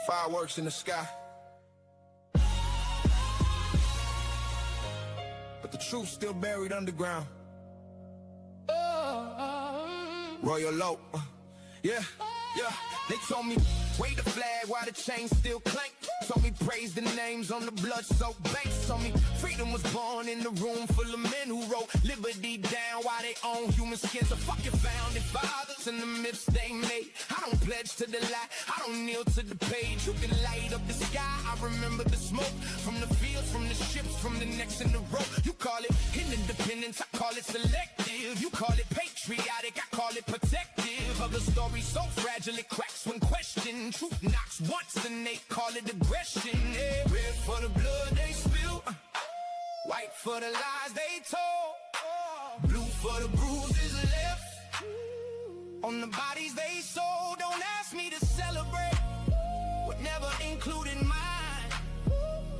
Fireworks in the sky, but the truth's still buried underground. Royal low, yeah. They told me, wave the flag while the chains still clank. Told me praise the names on the blood-soaked banks. Told me freedom was born in the room full of men who wrote liberty down while they own human skins. So fuck your founding fathers and the myths they made. I don't pledge to the lie, I don't kneel to the page. You can light up the sky, I remember the smoke from the fields, from the ships, from the necks in the rope. You call it independence, I call it selective. You call it patriotic, I call it protective. Of the story so fragile it cracks when questioned. Truth knocks once and they call it aggression. Yeah. Red for the blood they spill, white for the lies they told, blue for the bruises left on the bodies they sold. Don't ask me to celebrate what never included mine.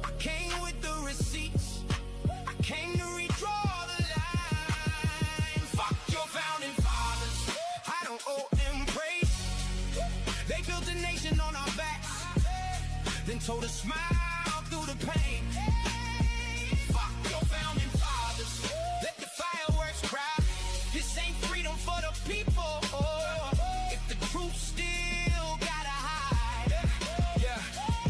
I came with the receipts, I came to redraw the line. Fuck your founding fathers, I don't owe them praise. They built a nation on our backs, then told us smile through the pain. Fuck your founding fathers, let the fireworks cry. This ain't freedom for the people. If the truth still gotta hide, yeah.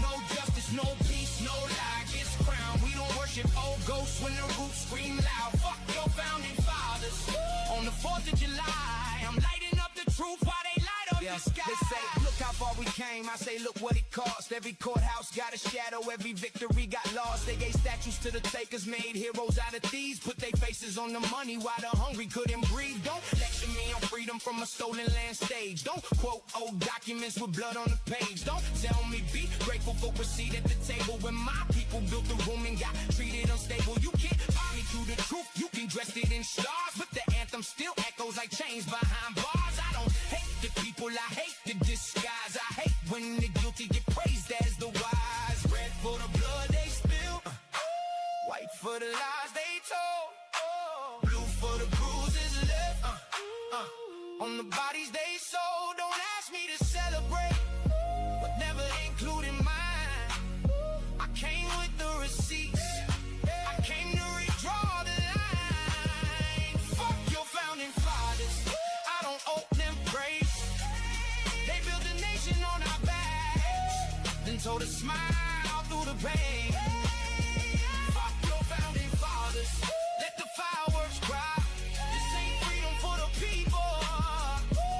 No justice, no peace, no lie gets crowned. We don't worship old ghosts when the roots scream loud. Fuck your founding fathers. On the 4th of July, I'm lighting up the truth while they light up the sky. They say, look how far we came. I say, look what it cost. Every courthouse got a shadow, every victory got lost. They gave statues to the takers, made heroes out of thieves. Put their faces on the money while the hungry couldn't breathe. Don't lecture me on freedom from a stolen land stage. Don't quote old documents with blood on the page. Don't tell me be grateful for a seat at the table when my people built the room and got treated unstable. You can't buy me through the truth, you can dress it in stars, but the anthem still echoes like chains behind bars. I don't hate the people, I hate the disguise. I hate when the guilty get praised as the wise. Red for the blood they spill, white for the lies they told, blue for the bruises left on the bodies they sold. Don't ask me to celebrate what never included mine. I came with the receipts, I came to redraw the line. Fuck your founding fathers, I don't owe them praise. They built a nation on our backs, then told us smile through the pain. Fuck your founding fathers, let the fireworks cry. This ain't freedom for the people.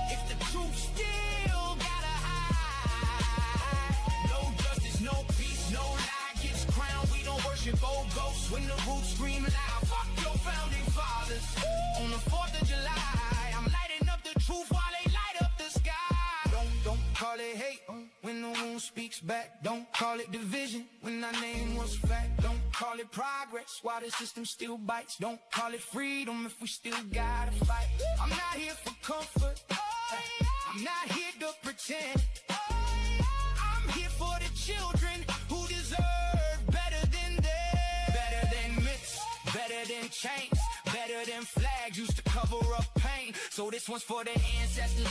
If the truth still gotta hide, no justice, no peace, no lie gets crowned. We don't worship old ghosts when the roots scream loud. Fuck your founding fathers. On the 4th of July, I'm lighting up the truth while they light up the sky. Don't call it hate when the wound speaks back. Don't call it division when our name was fact. Don't call it progress while the system still bites. Don't call it freedom if we still gotta fight. I'm not here for comfort, I'm not here to pretend. I'm here for the children who deserve better than them. Better than myths, better than chains, better than flags used to cover up pain. So this one's for the ancestors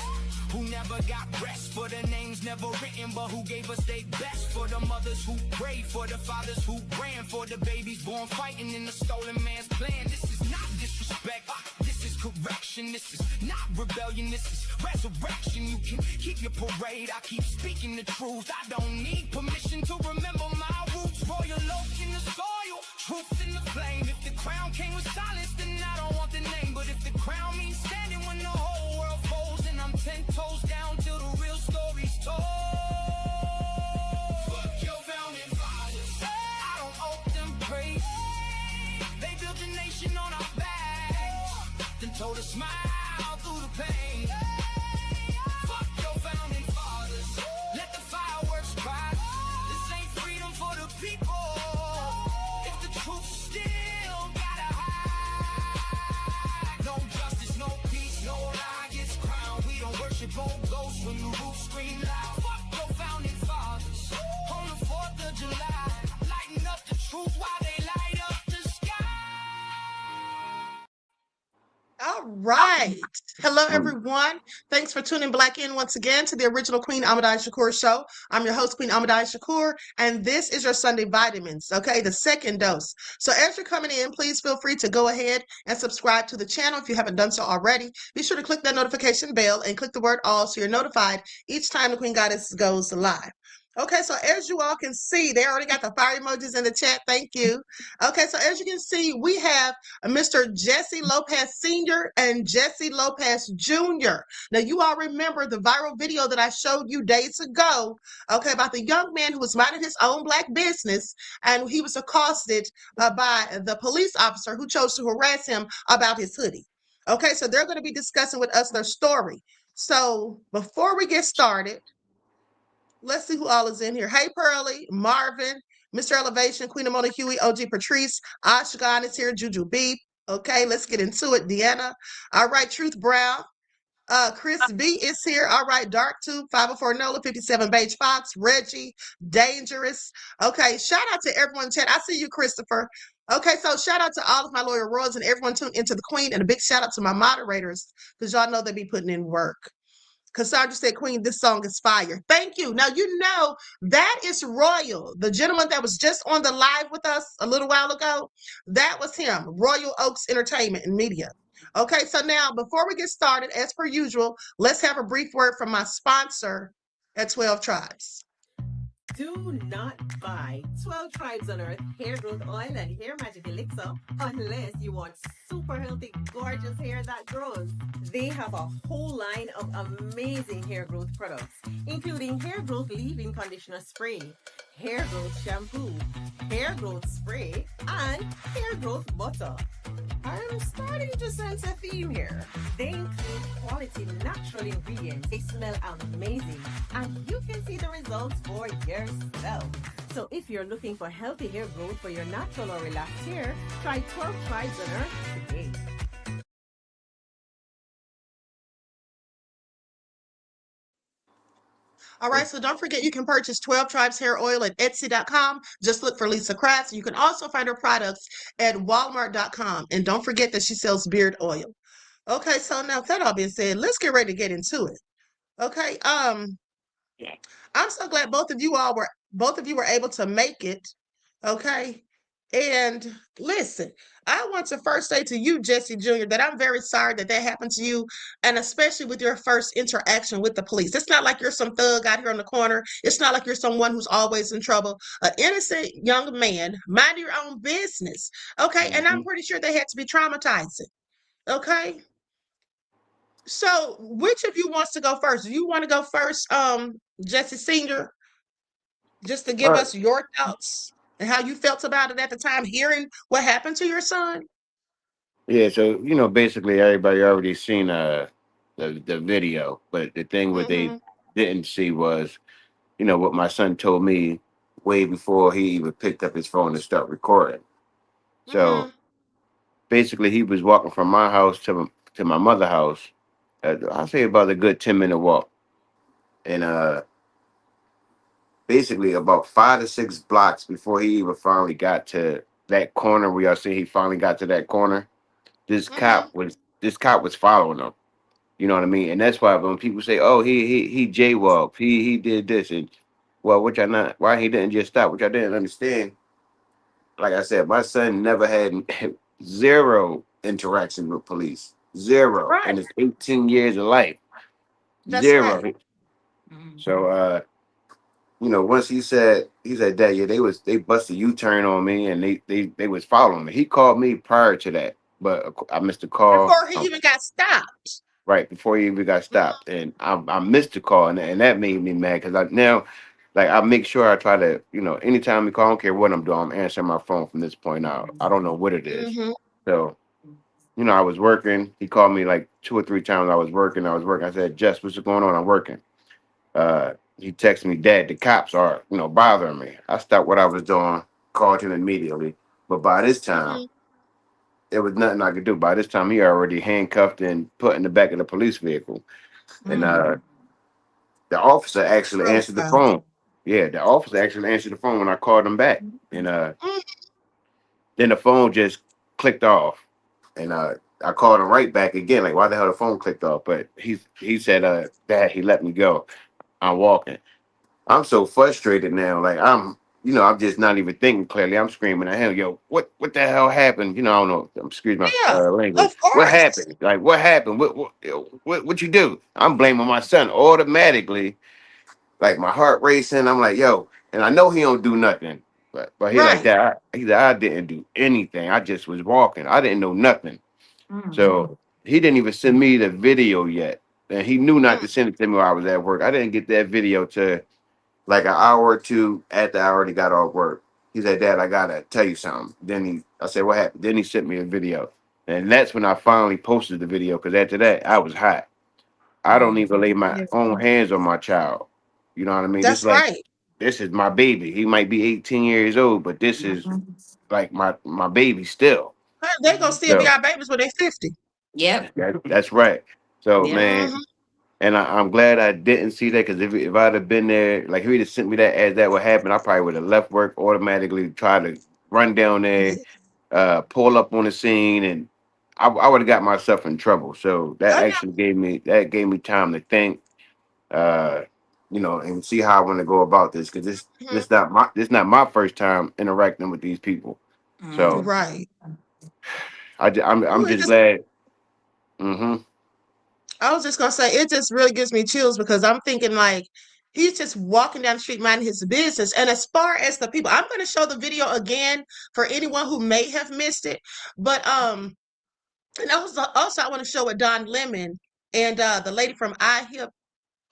who never got rest, for the names never written but who gave us their best, for the mothers who prayed, for the fathers who ran, for the babies born fighting in the stolen man's plan. This is not disrespect, this is correction. This is not rebellion, this is resurrection. You can keep your parade, I keep speaking the truth. I don't need permission to remember my roots. Royal oak in the soil, truth in the flame. If the crown came with silence, then I don't want the name. But if the crown means standing when the whole world falls, and I'm 10 toes down till the real story's told. Fuck your founding fathers, I don't owe them praise. They built a nation on our backs, then told us smile through the pain. Fuck your founding fathers, let the fireworks cry. This ain't freedom for the people. If the truth still gotta hide, no justice, no peace, no lie gets crowned. We don't worship old ghosts right. Hello, everyone. Thanks for tuning back in once again to the original Queen Ahmadiyyah Shakur show. I'm your host, Queen Ahmadiyyah Shakur, and this is your Sunday Vitamins, okay? The second dose. So as you're coming in, please feel free to go ahead and subscribe to the channel if you haven't done so already. Be sure to click that notification bell and click the word all so you're notified each time the Queen Goddess goes live. Okay, so as you all can see, they already got the fire emojis in the chat. Thank you. Okay, so as you can see, we have Mr. Jesse Lopez Sr. and Jesse Lopez Jr. Now, you all remember the viral video that I showed you days ago, okay, about the young man who was minding his own black business and he was accosted by the police officer who chose to harass him about his hoodie. Okay, so they're going to be discussing with us their story. So before we get started, let's see who all is in here. Hey, Pearly, Marvin, Mr. Elevation, Queen Amona Huey, OG Patrice, Ashgan is here, Juju B. Okay, let's get into it. Deanna. All right, Truth Brown. Chris B is here. All right, Dark Tube, 504 Nola, 57 Beige Fox, Reggie, Dangerous. Okay, shout out to everyone in chat. I see you, Christopher. Okay, so shout out to all of my loyal royals and everyone tuned into the Queen, and a big shout out to my moderators because y'all know they be putting in work. Cassandra said, Queen, this song is fire. Thank you. Now, you know, that is Royal. The gentleman that was just on the live with us a little while ago, that was him, Royal Oaks Entertainment and Media. Okay, so now before we get started, as per usual, let's have a brief word from my sponsor at 12 Tribes. Do not buy 12 Tribes on Earth hair growth oil and hair magic elixir unless you want super healthy, gorgeous hair that grows. They have a whole line of amazing hair growth products, including hair growth leave-in conditioner spray, hair growth shampoo, hair growth spray, and hair growth butter. I'm starting to sense a theme here. They include quality natural ingredients. They smell amazing, and you can see the results for yourself. So if you're looking for healthy hair growth for your natural or relaxed hair, try 12 Tribes on Earth today. All right, so don't forget you can purchase 12 Tribes hair oil at Etsy.com. Just look for Lisa Crafts. You can also find her products at Walmart.com. And don't forget that she sells beard oil. Okay, so now with that all being said, let's get ready to get into it. Okay, I'm so glad both of you were able to make it. Okay. And listen, I want to first say to you, Jesse Jr., that I'm very sorry that that happened to you, and especially with your first interaction with the police. It's not like you're some thug out here on the corner. It's not like you're someone who's always in trouble. An innocent young man, mind your own business. Okay. And I'm pretty sure they had to be traumatizing. Okay. So which of you wants to go first? Do you want to go first, Jesse Sr., just to give All right. us your thoughts and how you felt about it at the time, hearing what happened to your son? Yeah, so basically everybody already seen the video, but the thing what they Mm-hmm. didn't see was, what my son told me way before he even picked up his phone and start recording. So Mm-hmm. basically he was walking from my house to my mother's house. I'll say about a good 10-minute walk. And basically about 5 to 6 blocks before he even finally got to that corner where y'all see he finally got to that corner, this Mm-hmm. cop was this cop was following him. You know what I mean? And that's why when people say, "Oh, he jaywalked, he did this," and well, which I not why he didn't just stop, which I didn't understand. Like I said, my son never had zero interaction with police, zero in Right. his 18 years of life, That's right. zero. So once he said that, yeah, they busted U-turn on me and they was following me. He called me prior to that, but I missed the call. Before he even got stopped. Right before he even got stopped, and I missed the call, and that made me mad because I now, like, I make sure I try to, anytime he call, I don't care what I'm doing, I'm answering my phone from this point out. I don't know what it is. Mm-hmm. So, I was working. He called me like 2 or 3 times. I was working. I said, Jess, what's going on? I'm working. He texted me, Dad, the cops are, bothering me. I stopped what I was doing, called him immediately. But by this time, Mm-hmm. there was nothing I could do. By this time, he already handcuffed and put in the back of the police vehicle. And the officer actually Really answered the sad. phone. Yeah, the officer actually answered the phone when I called him back. And Mm, then the phone just clicked off. And I called him right back again, like, why the hell the phone clicked off? But he said, Dad, he let me go. I'm walking. I'm so frustrated now. Like I'm just not even thinking clearly. I'm screaming at him, yo, what the hell happened? I don't know. Excuse my Yeah, language. of What course. happened? Like, what happened? What you do? I'm blaming my son automatically. Like my heart racing. I'm like, yo, and I know he don't do nothing. But he like Right. that. He said, I didn't do anything. I just was walking. I didn't know nothing. So he didn't even send me the video yet. And he knew not Mm, to send it to me while I was at work. I didn't get that video to like an hour or two after I already got off work. He said, Dad, I gotta tell you something. I said, what happened? Then he sent me a video. And that's when I finally posted the video because after that, I was hot. I don't even lay my yeah, own hands on my child. You know what I mean? that's right. This is my baby. He might be 18 years old, but this is like my baby still. They're gonna still be So our babies when they're 50. Yep. that's right. So Yep. man, Hmm. and I'm glad I didn't see that because if I'd have been there, like if he'd have sent me that as that would happen, I probably would have left work automatically, try to run down there, pull up on the scene, and I would have got myself in trouble. So that Oh actually gave me time to think, uh, and see how I want to go about this because this yeah. this not my first time interacting with these people. So Right. I'm Oh, it just just glad. Mm-hmm. I was just gonna say it just really gives me chills because I'm thinking like he's just walking down the street minding his business. And as far as the people, I'm gonna show the video again for anyone who may have missed it. But and also I want to show what Don Lemon and the lady from iHip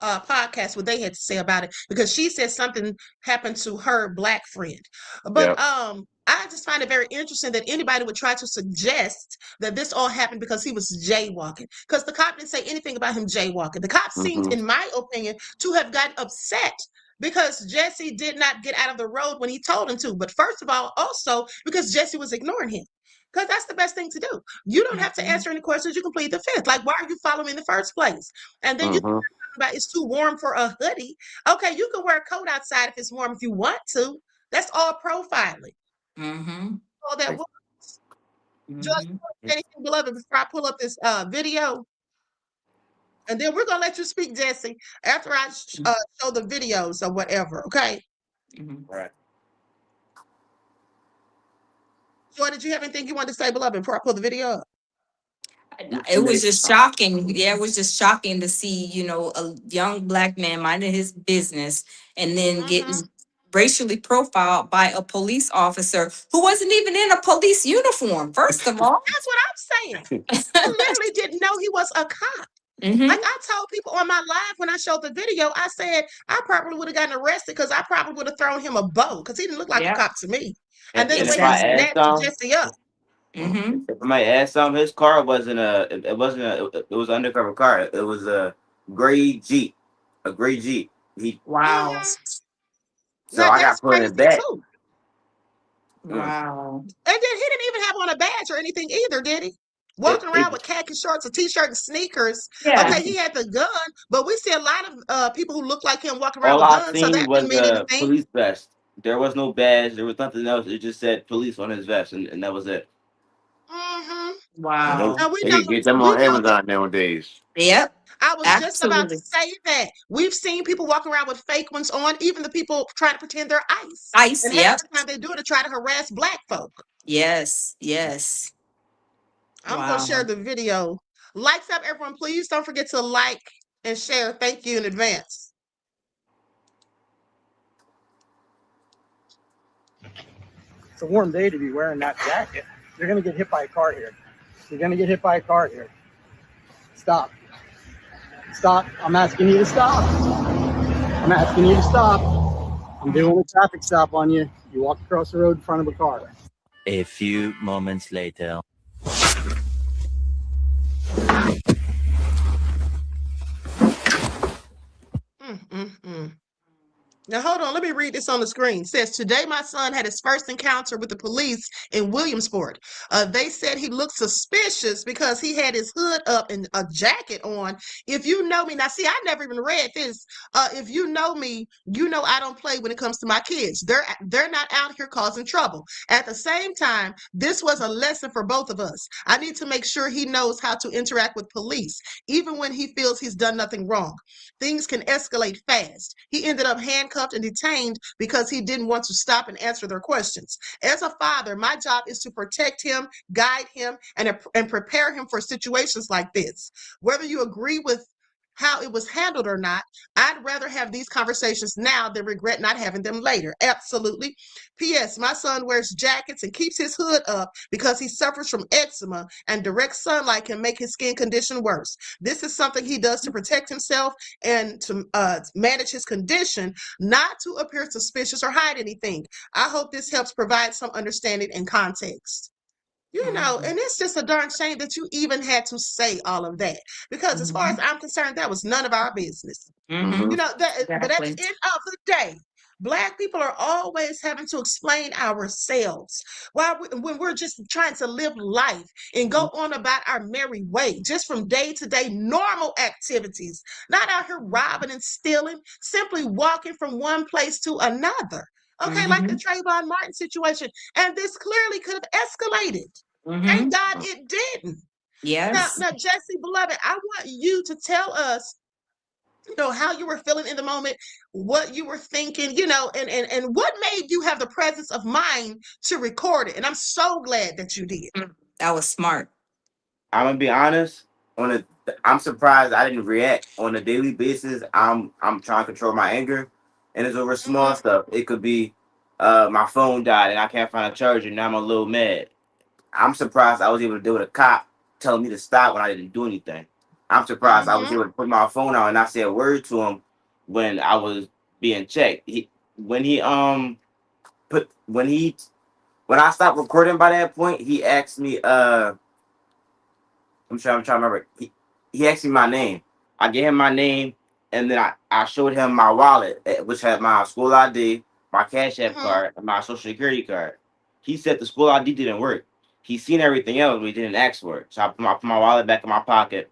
podcast what they had to say about it because she said something happened to her black friend. But Yep. I just find it very interesting that anybody would try to suggest that this all happened because he was jaywalking. Because the cop didn't say anything about him jaywalking. The cop seemed, Mm-hmm. in my opinion, to have gotten upset because Jesse did not get out of the road when he told him to. But first of all, also because Jesse was ignoring him. Because that's the best thing to do. You don't have to answer any questions. You can plead the fifth. Like, why are you following me in the first place? And then you Mm-hmm. about it's too warm for a hoodie. Okay, you can wear a coat outside if it's warm if you want to. That's all profiling. Mm-hmm. All that was. Just Mm-hmm. anything, beloved, before I pull up this video, and then we're gonna let you speak, Jesse, after I show the videos or whatever. Okay. Mm-hmm. Right. Joy, did you have anything you wanted to say, beloved, before I pull the video up? It was just shocking. Yeah, it was just shocking to see, a young black man minding his business and then Mm-hmm. getting racially profiled by a police officer who wasn't even in a police uniform, first of all. That's what I'm saying. I literally didn't know he was a cop. Like Mm-hmm. I told people on my live when I showed the video, I said I probably would have gotten arrested because I probably would have thrown him a bow because he didn't look like a Yeah, cop to me. And then the And way if he I exactly. add snatched some, Jesse up. Mm-hmm. if I might add some, his car wasn't it wasn't it was an undercover car. It was a gray Jeep, a gray Jeep. He Wow. Hmm. so Now I got that's put in crazy back. too. Mm. Wow. And then he didn't even have on a badge or anything either, did he? It, Walking around it with khaki shorts, a t-shirt, and sneakers. Yeah. Okay, he had the gun, but we see a lot of people who look like him walking around all with I guns, so seen that didn't was mean a anything. police vest. There was no badge. There was nothing else. It just said police on his vest, and that was it. Hmm. And they, Wow. Now we they know can get them we on know that. Amazon nowadays. Yep. I was just about to Absolutely. say that. We've seen people walking around with fake ones on, even the people trying to pretend they're ICE. Ice. And half Yep. the time they do it to try to harass black folk. Yes. Yes. I'm going to share Wow. the video. Likes up, everyone. Please don't forget to like and share. Thank you in advance. It's a warm day to be wearing that jacket. You're going to get hit by a car here. You're going to get hit by a car here. Stop. Stop. I'm asking you to stop. I'm asking you to stop. I'm doing a traffic stop on you. You walk across the road in front of a car. A few moments later. Mm-mm-mm. Now, hold on. Let me read this on the screen. It says, today my son had his first encounter with the police in Williamsport. They said he looked suspicious because he had his hood up and a jacket on. If you know me, now see, I never even read this. If you know me, you know I don't play when it comes to my kids. They're not out here causing trouble. At the same time, this was a lesson for both of us. I need to make sure he knows how to interact with police, even when he feels he's done nothing wrong. Things can escalate fast. He ended up handcuffed and detained because he didn't want to stop and answer their questions. As a father, my job is to protect him, guide him, and prepare him for situations like this. Whether you agree with how it was handled or not, I'd rather have these conversations now than regret not having them later. Absolutely. P.S. My son wears jackets and keeps his hood up because he suffers from eczema, and direct sunlight can make his skin condition worse. This is something he does to protect himself and to manage his condition, not to appear suspicious or hide anything. I hope this helps provide some understanding and context. And it's just a darn shame that you even had to say all of that. Because as far as I'm concerned, that was none of our business. Mm-hmm. But at the Exactly. end of the day, Black people are always having to explain ourselves when we're just trying to live life and go on about our merry way, just from day to day, normal activities, not out here robbing and stealing, simply walking from one place to another. Okay, like the Trayvon Martin situation. And this clearly could have escalated. Mm-hmm. Thank God it didn't. Now, Yes. now, Jesse, beloved, I want you to tell us, how you were feeling in the moment, what you were thinking, and what made you have the presence of mind to record it. And I'm so glad that you did. That was smart. I'm gonna be honest. I'm surprised I didn't react on a daily basis. I'm trying to control my anger, and it's over small Mhm. stuff. It could be, my phone died and I can't find a charger. Now I'm a little mad. I'm surprised I was able to deal with a cop telling me to stop when I didn't do anything. I'm surprised I was Mhm. able to put my phone out and not say a word to him when I was being checked. When he put when I stopped recording by that point, he asked me I'm trying to remember. He asked me my name. I gave him my name, and then I showed him my wallet, which had my school ID, my Cash App Mhm. card, and my Social Security card. He said the school ID didn't work. He seen everything else, but he didn't ask for it. So I put my wallet back in my pocket,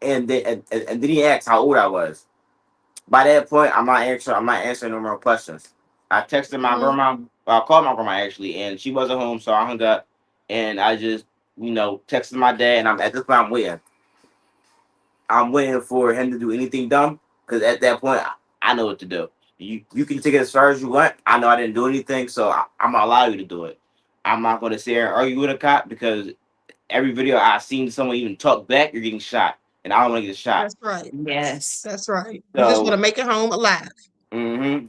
and then he asked how old I was. By that point, I'm not answering no more questions. I texted my Mhm. grandma. Well, I called my grandma actually, and she wasn't home, so I hung up, and I just texted my dad, and I'm at this point I'm waiting. I'm waiting for him to do anything dumb because at that point I know what to do. You can take it as far as you want. I know I didn't do anything, so I'm gonna allow you to do it. I'm not gonna sit here and argue with a cop because every video I've seen someone even talk back, you're getting shot, and I don't want to get shot. That's right. Yes. That's right. You just want So, to make it home alive.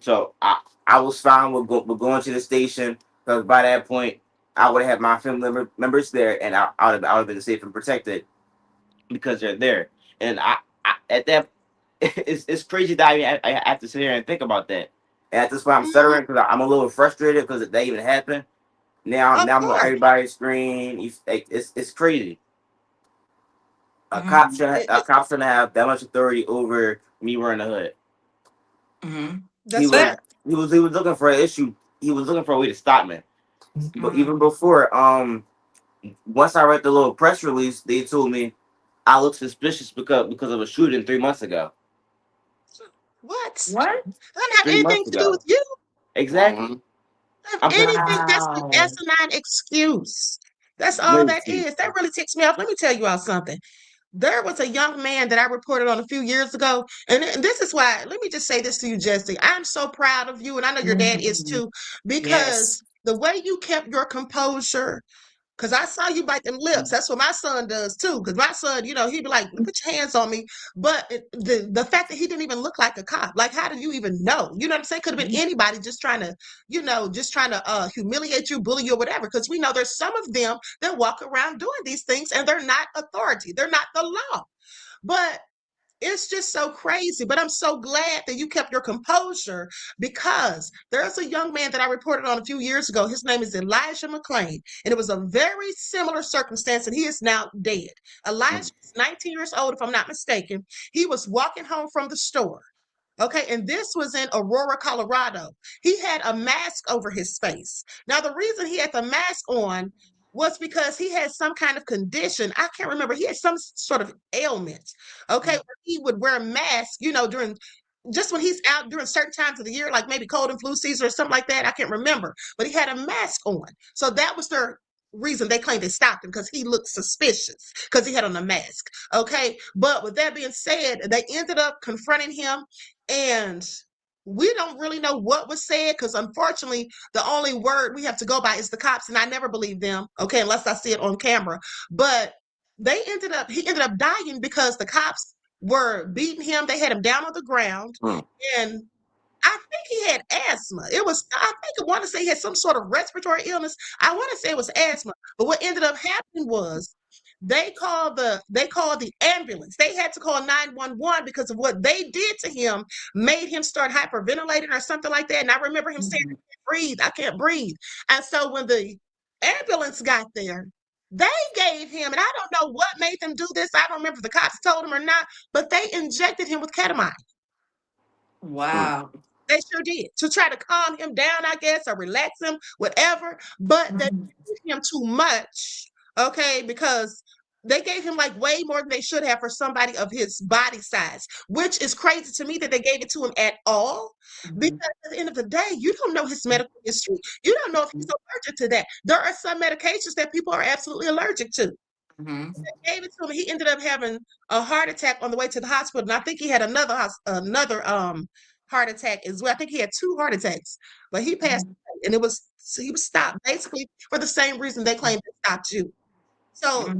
so I was fine with going to the station because by that point I would have had my family members there, and I would have been safe and protected because they're there. And I at that it's crazy that I have to sit here and think about that. And at this point, I'm Mhm. stuttering because I'm a little frustrated because that even happened. Of Now I'm on course. everybody's screen. It's crazy. Mm-hmm. A cop shouldn't have that much authority over me wearing a hood. Mm-hmm. He That's was But right. he was looking for an issue. He was looking for a way to stop me. But even mm, before, once I read the little press release, they told me I look suspicious because of a shooting 3 months ago. What? what? That doesn't have Three anything months to do with ago, you. exactly. Have I'm pretty anything. That's an Wow. asinine excuse. That's all that crazy. is. That really ticks me off. Let me tell you all something. There was a young man that I reported on a few years ago. And this is why, let me just say this to you, Jesse. I'm so proud of you, and I know your dad is Mhm. too, because Yes. the way you kept your composure, because I saw you bite them lips. That's what my son does too. Because my son, he'd be like, put your hands on me. But the fact that he didn't even look like a cop, like, how did you even know? You know what I'm saying? Could have been anybody just trying to humiliate you, bully you, or whatever. Because we know there's some of them that walk around doing these things and they're not authority. They're not the law. But it's just so crazy. But I'm so glad that you kept your composure, because there's a young man that I reported on a few years ago. His name is Elijah McClain, and it was a very similar circumstance, and he is now dead. Elijah is 19 years old, if I'm not mistaken. He was walking home from the store. Okay, and this was in Aurora, Colorado. He had a mask over his face. Now, the reason he had the mask on was because he had some kind of condition. I can't remember. He had some sort of ailment. Okay, where he would wear a mask, during just when he's out during certain times of the year, like maybe cold and flu season or something like that. I can't remember, but he had a mask on. So that was their reason they claimed they stopped him because he looked suspicious because he had on a mask. Okay, but with that being said, they ended up confronting him, and we don't really know what was said because unfortunately the only word we have to go by is the cops, and I never believe them, okay, unless I see it on camera. But he ended up dying because the cops were beating him. They had him down on the ground, Hmm. and I think he had asthma. I want to say he had some sort of respiratory illness. I want to say it was asthma. But what ended up happening was they called the ambulance. They had to call 911 because of what they did to him, made him start hyperventilating or something like that. And I remember him saying, I can't breathe. And so when the ambulance got there, they gave him, and I don't know what made them do this. I don't remember if the cops told him or not, but they injected him with ketamine. Wow. They sure did, to try to calm him down, I guess, or relax him, whatever. But they gave him too much, okay, because they gave him like way more than they should have for somebody of his body size, which is crazy to me that they gave it to him at all. Because at the end of the day, you don't know his medical history. You don't know if he's allergic to that. There are some medications that people are absolutely allergic to. They gave it to him. He ended up having a heart attack on the way to the hospital, and I think he had another heart attack as well. I think he had two heart attacks, but he passed away, and he was stopped basically for the same reason they claimed they stopped you. So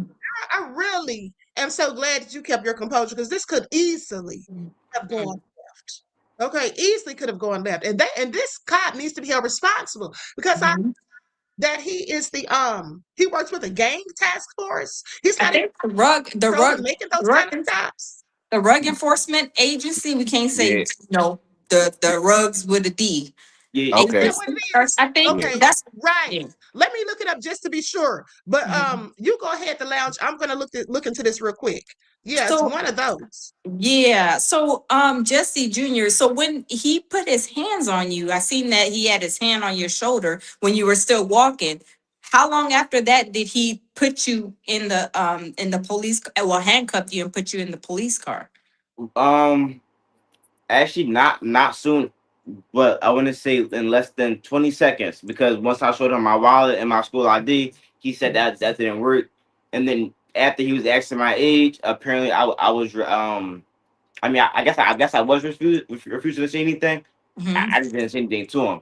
I really am so glad that you kept your composure because this could easily have gone left. Okay, easily could have gone left, and this cop needs to be held responsible because that he is he works with a gang task force. He's I not even think the controlling rug, making those kind rug, of stops. the rug enforcement agency. We can't say Yeah. the rugs with a D. Yeah, Is Okay. that what it is? I think Yeah. Okay, that's right. yeah. Let me look it up just to be sure. But you go ahead, the lounge. I'm gonna look into this real quick. Yeah, it's So one of those. yeah. So Jesse Jr. So when he put his hands on you, I seen that he had his hand on your shoulder when you were still walking. How long after that did he put you in the police well handcuff you and put you in the police car? um, actually not soon, but I want to say in less than 20 seconds because once I showed him my wallet and my school ID, he said that didn't work, and then after he was asking my age, apparently I was I mean I guess I was refusing to say anything. Mm-hmm. I just didn't say anything to him.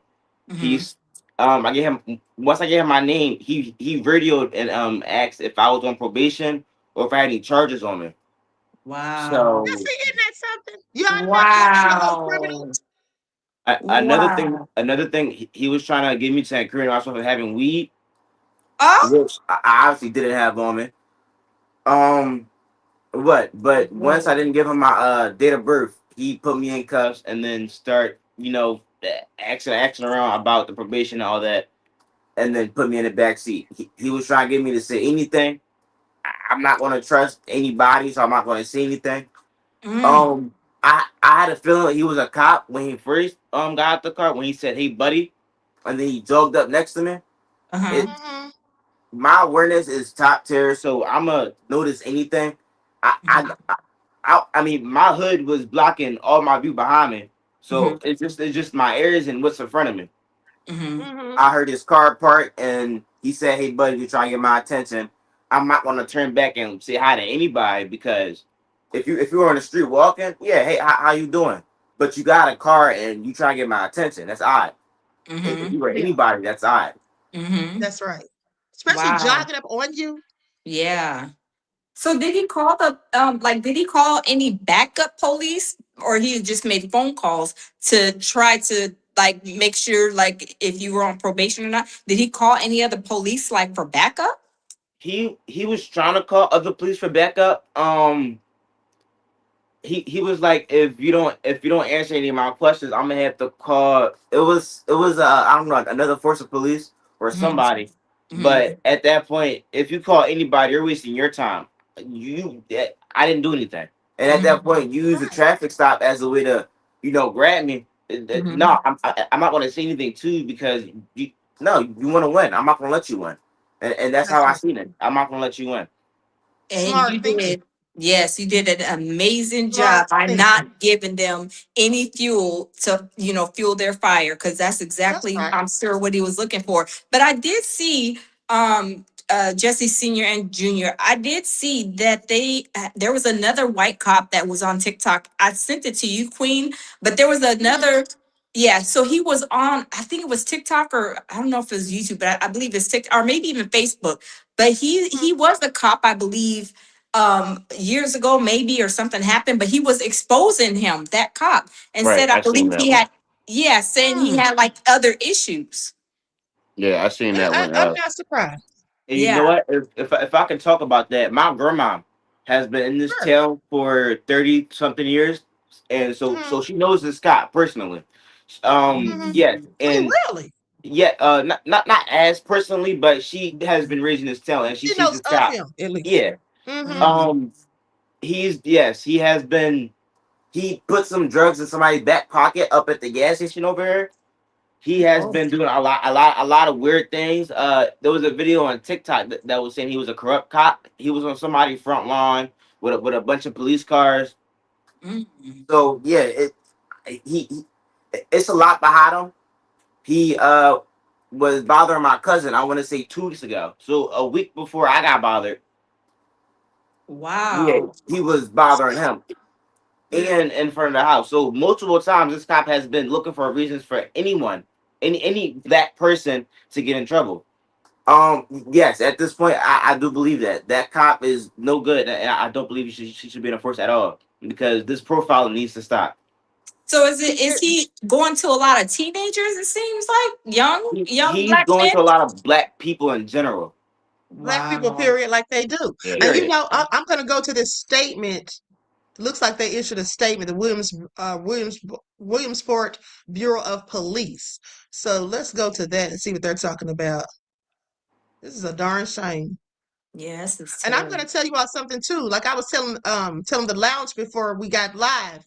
Mm-hmm. He's I gave him once I gave him my name, he radioed and asked if I was on probation or if I had any charges on me. Wow. Now, So see, isn't that something? You automatically become a whole criminal. Wow. Wow. another thing, he was trying to get me to incriminate myself for having weed, Oh. which I obviously didn't have on me. Um, but once I didn't give him my date of birth, he put me in cuffs and then start asking around about the probation and all that, and then put me in the back seat. He was trying to get me to say anything. I'm not going to trust anybody, so I'm not going to say anything. Mm, Um, I had a feeling like he was a cop when he first got out the car when he said, "Hey, buddy," and then he jogged up next to me. uh-huh. It Mm-hmm. My awareness is top tier, so I'ma notice anything. I I, I mean, my hood was blocking all my view behind me, Mm-hmm. so it's just my ears and what's in front of me. Mm-hmm. Mm-hmm. I heard his car park, and he said, "Hey, buddy, you're trying to get my attention." I'm not gonna turn back and say hi to anybody because if you're on the street walking, yeah, hey, how you doing? But you got a car and you trying to get my attention. That's odd. If Mm-hmm. you were Yeah, anybody, that's odd. Mm-hmm. that's right. Especially Wow. jogging up on you. Yeah. So did he call did he call any backup police or he just made phone calls to try to like make sure like if you were on probation or not? Did he call any other police like for backup? He was trying to call other police for backup. He was like, if you don't answer any of my questions, I'm gonna have to call. It was I don't know, another force of police or Mm-hmm. somebody. Mm-hmm. But at that point, if you call anybody, you're wasting your time. I didn't do anything, and at that point, you use a Right. traffic stop as a way to grab me. Mhm. No, I'm not going to say anything to you because you want to win. I'm not going to let you win, and that's how That's I right. seen it. I'm not going to let you win. And Smart you thinking. did, yes, you did an amazing Smart job by thinking. not giving them any fuel to, fuel their fire, because that's That's exactly, right. I'm sure, what he was looking for. But I did see, Jesse Senior and Junior. I did see that there was another white cop that was on TikTok. I sent it to you, Queen, but there was Hmm. another. Yeah, so he was on, I think it was TikTok, or I don't know if it was YouTube, but I believe it's TikTok or maybe even Facebook. But he was the cop, I believe, years ago, maybe, or something happened, but he was exposing him, that cop, and Right. said, I I seen believe that he one. had, yeah, saying he Hmm. had like other issues. Yeah, I seen that one. I'm not surprised. And you know Yeah. what? If I can talk about that, my grandma has been in this Sure. town for 30 something years, and Hmm. so she knows this guy personally. Hmm. Yes, Oh, and really? yeah, not as personally, but she has been raised in this town, and she She sees knows this of guy. him at least. Yeah. Hmm. Mm. Um. He has been. He put some drugs in somebody's back pocket up at the gas station over here. He has Oh. been doing a lot of weird things. There was a video on TikTok that was saying he was a corrupt cop. He was on somebody's front lawn with a bunch of police cars. Mm. So yeah, he it's a lot behind him. He was bothering my cousin. I want to say 2 weeks ago. So a week before I got bothered, yeah, Wow. he was bothering him and in front of the house. So multiple times, this cop has been looking for reasons for anyone, any black person to get in trouble. Yes, at this point, I do believe that cop is no good, and I don't believe she should be in the force at all because this profile needs to stop. So is he going to a lot of teenagers, it seems like? Young He's black going men? to a lot of black people in general. Black people, Wow. period, like they do. Yeah. And Period. I'm going to go to this statement. Looks like they issued a statement, the Williamsport Bureau of Police. So let's go to that and see what they're talking about. This is a darn shame. Yes, it's And I'm going terrible. to tell you about something too. Like I was telling the lounge before we got live.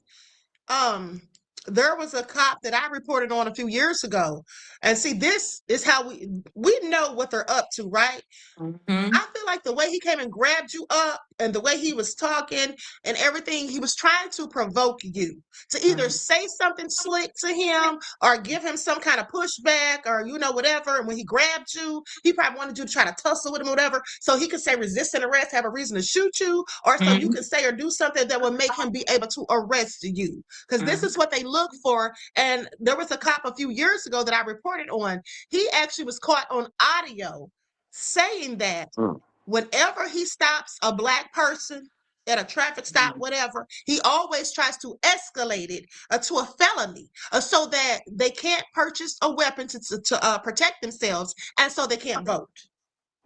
Um, there was a cop that I reported on a few years ago. And see, this is how we know what they're up to, right? Hmm. I feel like the way he came and grabbed you up and the way he was talking and everything, he was trying to provoke you to either say something slick to him or give him some kind of pushback or, whatever. And when he grabbed you, he probably wanted you to try to tussle with him or whatever. So he could say resisting arrest, have a reason to shoot you, or so you Hmm. could say or do something that would make him be able to arrest you. Because this is what they look for. And there was a cop a few years ago that I reported on. He actually was caught on audio saying that Mm. whenever he stops a black person at a traffic stop, whatever, he always tries to escalate it to a felony so that they can't purchase a weapon to protect themselves and so they can't vote.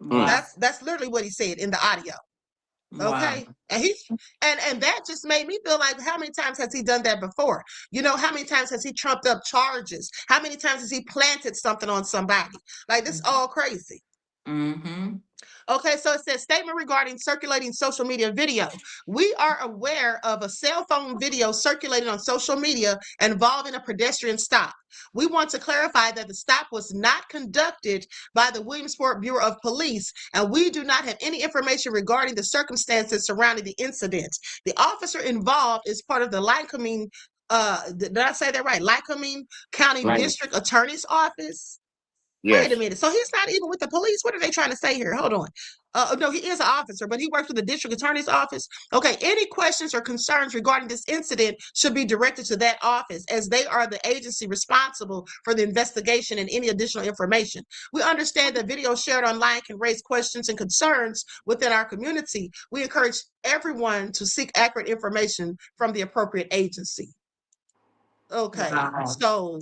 Mm. Wow. That's literally what he said in the audio. Wow. Okay. And that just made me feel like how many times has he done that before? How many times has he trumped up charges? How many times has he planted something on somebody? Like this all crazy. Hmm. Okay, so it says statement regarding circulating social media video. We are aware of a cell phone video circulating on social media involving a pedestrian stop. We want to clarify that the stop was not conducted by the Williamsport Bureau of Police, and we do not have any information regarding the circumstances surrounding the incident. The officer involved is part of the Lycoming, did I say that right? Lycoming County Mm. Like, District Attorney's Office. Wait a Yes. minute. So he's not even with the police. What are they trying to say here? Hold on. No, he is an officer, but he works with the district attorney's office. Okay. Any questions or concerns regarding this incident should be directed to that office, as they are the agency responsible for the investigation and any additional information. We understand that videos shared online can raise questions and concerns within our community. We encourage everyone to seek accurate information from the appropriate agency. Okay. Wow. So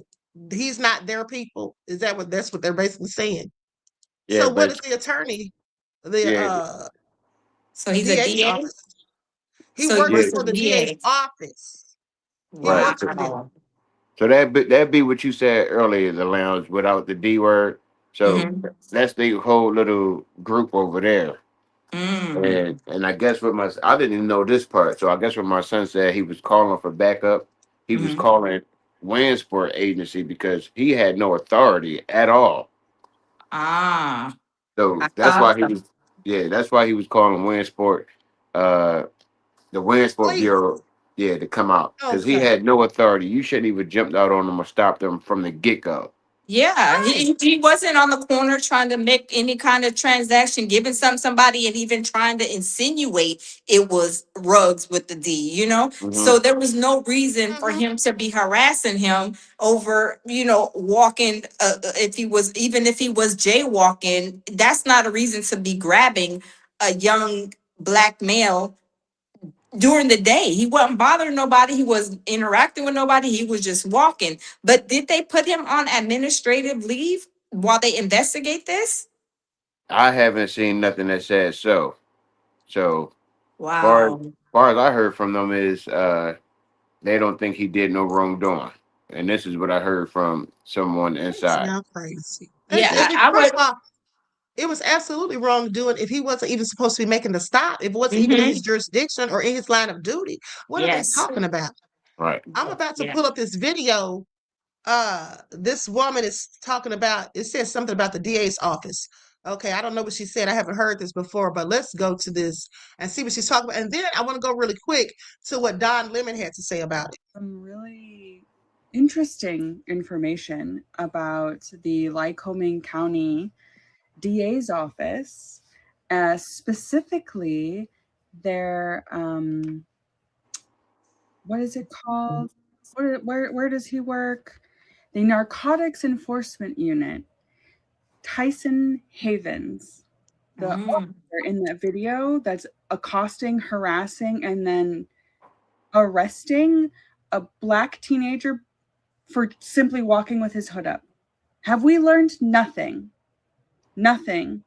he's not their people. Is that's what they're basically saying? Yeah, So what but is the attorney, the yeah, So he's a DA's DA? office? He So he works yeah, was a for the DA's DA. office. He right. works So, for them. Wow. so that be what you said earlier, the lounge without the D word. So Hmm. that's the whole little group over there. Mm. And I guess I didn't even know this part. So I guess what my son said, he was calling for backup. he was Mhm. calling Williamsport agency because he had no authority at all. Ah, So I that's thought why he so. was, yeah, that's why he was calling Williamsport, uh, the Williamsport Please. Bureau, yeah, to come out because he Okay. had no authority. You shouldn't even jumped out on them or stopped them from the get go. Yeah, Right. he wasn't on the corner trying to make any kind of transaction, giving somebody and even trying to insinuate it was Ruggs with the D, you know? Hmm. So there was no reason for Mm-hmm. him to be harassing him over, walking. If he was, even if he was jaywalking, that's not a reason to be grabbing a young black male during the day. He wasn't bothering nobody. He was interacting with nobody. He was just walking. But did they put him on administrative leave while they investigate this? I haven't seen nothing that says so. So Wow. far as I heard from them is they don't think he did no wrongdoing. And this is what I heard from someone That's inside. now crazy. Yeah, I First would. of all, it was absolutely wrong doing if he wasn't even supposed to be making the stop. If it wasn't even in his Hmm. jurisdiction or in his line of duty. What are they Yes. talking about? Right. I'm about to Yeah. pull up this video. This woman is talking about, it says something about the DA's office. Okay, I don't know what she said. I haven't heard this before, but let's go to this and see what she's talking about. And then I want to go really quick to what Don Lemon had to say about it. Some really interesting information about the Lycoming County DA's office, specifically their what is it called? Where does he work? The Narcotics Enforcement Unit. Tyson Havens, the Mm. officer in that video that's accosting, harassing, and then arresting a black teenager for simply walking with his hood up. Have we learned nothing? Nothing.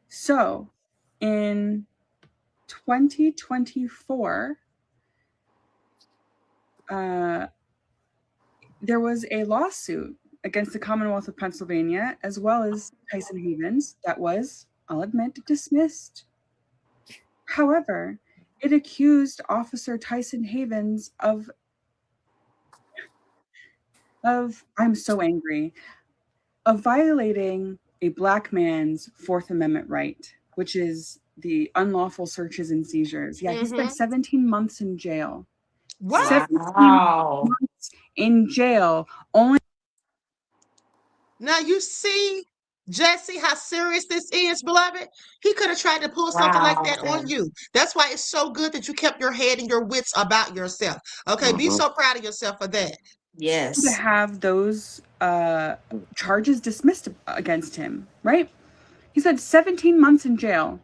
So in 2024, there was a lawsuit against the Commonwealth of Pennsylvania as well as Tyson Havens that was, I'll admit, dismissed. However, it accused Officer Tyson Havens of I'm so angry, of violating a black man's Fourth Amendment right, which is the unlawful searches and seizures. Yeah, he spent 17 months in jail. What? 17 Wow. months in jail. Only Now you see, Jesse, how serious this is, beloved. He could have tried to pull something like Wow. that on you. That's why it's so good that you kept your head and your wits about yourself. Okay, be Hmm. so proud of yourself for that. to Yes. have those charges dismissed against him, right? He spent 17 months in jail,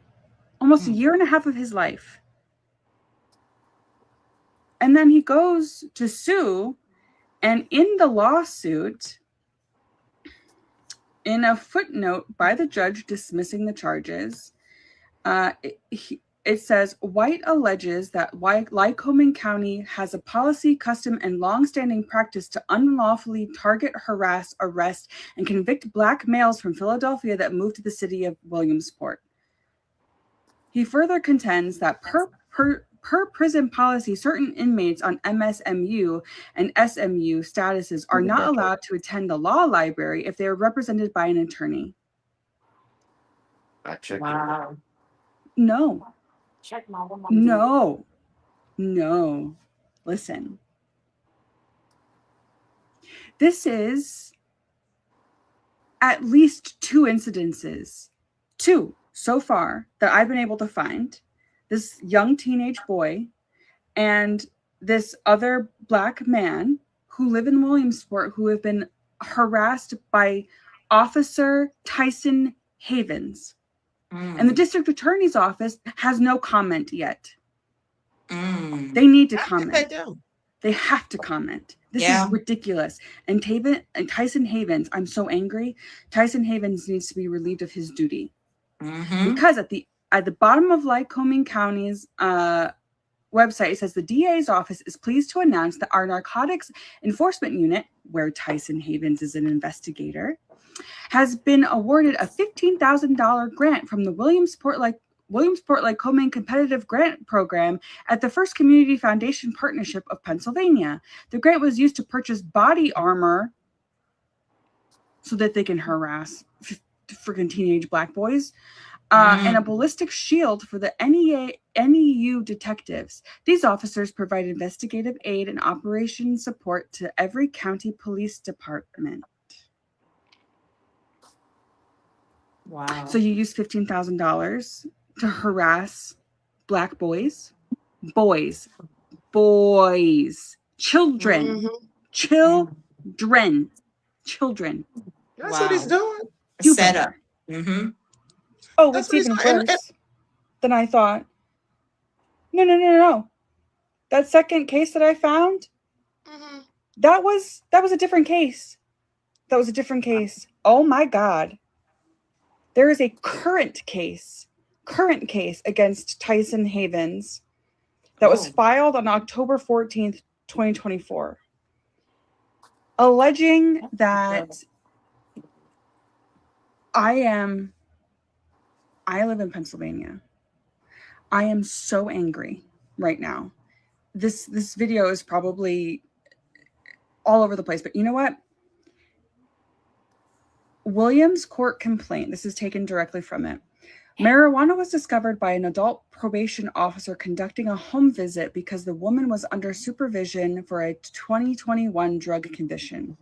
almost a year and a half of his life. And then he goes to sue, and in the lawsuit, in a footnote by the judge dismissing the charges, it says, White alleges that Lycoming County has a policy, custom, and longstanding practice to unlawfully target, harass, arrest, and convict black males from Philadelphia that moved to the city of Williamsport. He further contends that per prison policy, certain inmates on MSMU and SMU statuses are not allowed to attend the law library if they are represented by an attorney. I checked it. Wow. No. Check my woman. No. Listen. This is at least 2 incidences. 2 so far that I've been able to find. This young teenage boy and this other black man who live in Williamsport who have been harassed by Officer Tyson Havens. And the district attorney's office has no comment yet. They need to comment. They do. They have to comment. This is ridiculous. And Tyson Havens, I'm so angry. Tyson Havens needs to be relieved of his duty. Because at the bottom of Lycoming County's website, it says the DA's office is pleased to announce that our narcotics enforcement unit, where Tyson Havens is an investigator, has been awarded a $15,000 grant from the Williamsport Williamsport Lycoming Competitive Grant Program at the First Community Foundation Partnership of Pennsylvania. The grant was used to purchase body armor so that they can harass freaking teenage black boys, and a ballistic shield for the NEU detectives. These officers provide investigative aid and operation support to every county police department. Wow. So you use $15,000 to harass black boys, children, children. That's what he's doing. You Set better. up. Mm-hmm. Oh, That's it's what he's even doing. worse than I thought. No. That second case that I found, that was a different case. That was a different case. Oh my God. There is a current case against Tyson Havens that was filed on October 14th, 2024, alleging that I live in Pennsylvania. I am so angry right now. This video is probably all over the place, but you know what? Williams court complaint. This is taken directly from it. Marijuana was discovered by an adult probation officer conducting a home visit because the woman was under supervision for a 2021 drug condition.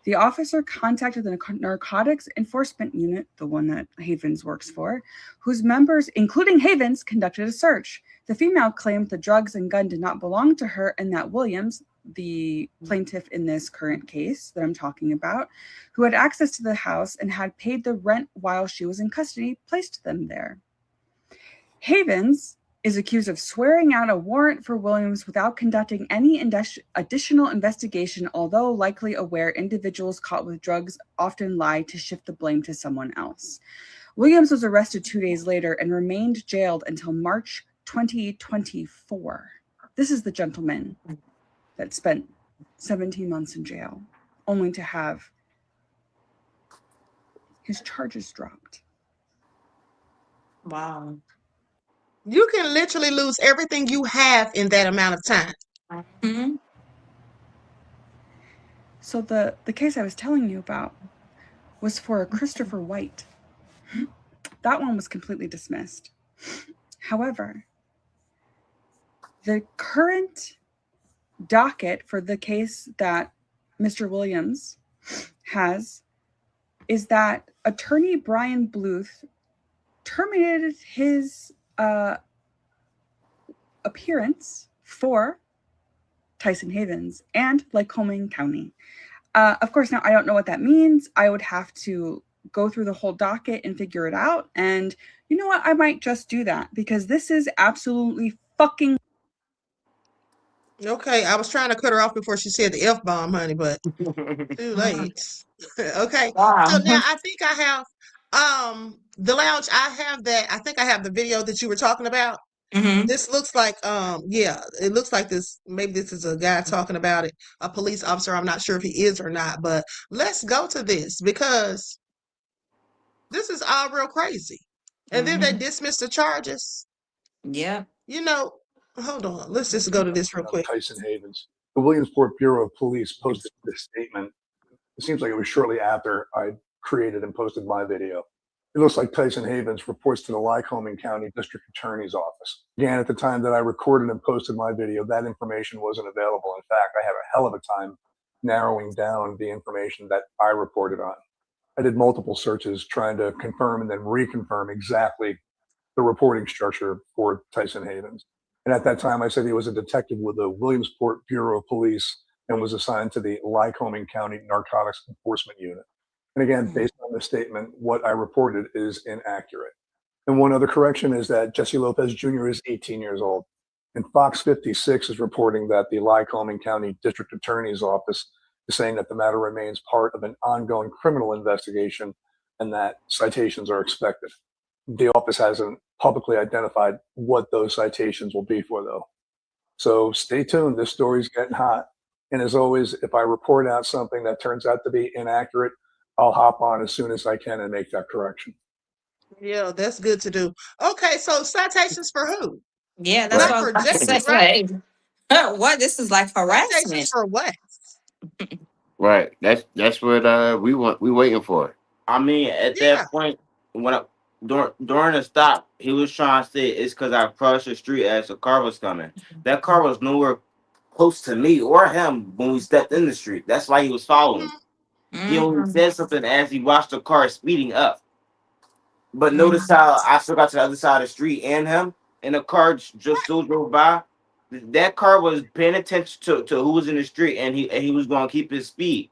The officer contacted the Narcotics Enforcement Unit, the one that Havens works for, whose members, including Havens, conducted a search. The female claimed the drugs and gun did not belong to her and that Williams, the plaintiff in this current case that I'm talking about, who had access to the house and had paid the rent while she was in custody, placed them there. Havens is accused of swearing out a warrant for Williams without conducting any additional investigation, although likely aware individuals caught with drugs often lie to shift the blame to someone else. Williams was arrested 2 days later and remained jailed until March 2024. This is the gentleman that spent 17 months in jail, only to have his charges dropped. Wow. You can literally lose everything you have in that amount of time. Mm-hmm. So the case I was telling you about was for a Christopher White. That one was completely dismissed. However, the current docket for the case that Mr. Williams has is that attorney Brian Bluth terminated his appearance for Tyson Havens and Lycoming County. Of course, now I don't know what that means. I would have to go through the whole docket and figure it out. And you know what? I might just do that because this is absolutely fucking. Okay, I was trying to cut her off before she said the F-bomb, honey, but too late. Okay, so now I think I have the lounge. I have that. I think I have the video that you were talking about. Mm-hmm. This looks like yeah, it looks like this. Maybe this is a guy talking about it, a police officer. I'm not sure if he is or not, but let's go to this because this is all real crazy. And then they dismissed the charges. Yeah. You know, hold on. Let's just go to this real quick. Tyson Havens. The Williamsport Bureau of Police posted this statement. It seems like it was shortly after I created and posted my video. It looks like Tyson Havens reports to the Lycoming County District Attorney's Office. Again, at the time that I recorded and posted my video, that information wasn't available. In fact, I had a hell of a time narrowing down the information that I reported on. I did multiple searches trying to confirm and then reconfirm exactly the reporting structure for Tyson Havens. And at that time, I said he was a detective with the Williamsport Bureau of Police and was assigned to the Lycoming County Narcotics Enforcement Unit. And again, based on the statement, what I reported is inaccurate. And one other correction is that Jesse Lopez Jr. is 18 years old. And Fox 56 is reporting that the Lycoming County District Attorney's Office is saying that the matter remains part of an ongoing criminal investigation and that citations are expected. The office hasn't publicly identified what those citations will be for, though. So stay tuned. This story's getting hot. And as always, if I report out something that turns out to be inaccurate, I'll hop on as soon as I can and make that correction. Yeah, that's good to do. Okay, so citations for who? Yeah, that's Not what Right. I was for about to Jesse, say. right? Like, what? This is like Citations harassment. for what? Right. That's what we waiting for. I mean, at Yeah. that point, when I, during the stop, he was trying to say it's because I crossed the street as a car was coming. That car was nowhere close to me or him when we stepped in the street. That's why he was following. Mhm. He only Mm-hmm. said something as he watched the car speeding up. But notice Mm-hmm. how I still got to the other side of the street and him, and the car just still drove by. That car was paying attention to who was in the street, and he was going to keep his speed.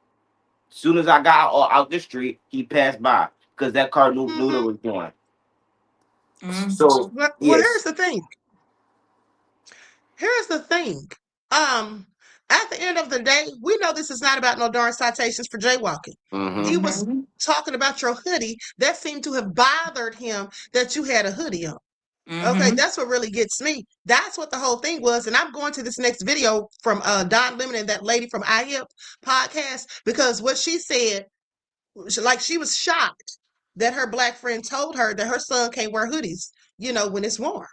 As soon as I got out the street, he passed by because that car knew that Mhm. was going. Mm-hmm. So Well, here's yes, the thing. Here's the thing. Um, at the end of the day, we know this is not about no darn citations for jaywalking. Mm-hmm. He was Mm-hmm. talking about your hoodie that seemed to have bothered him that you had a hoodie on. Okay, Mm-hmm. that's what really gets me. That's what the whole thing was. And I'm going to this next video from Don Lemon and that lady from IHIP podcast because what she said, like she was shocked that her black friend told her that her son can't wear hoodies, when it's warm.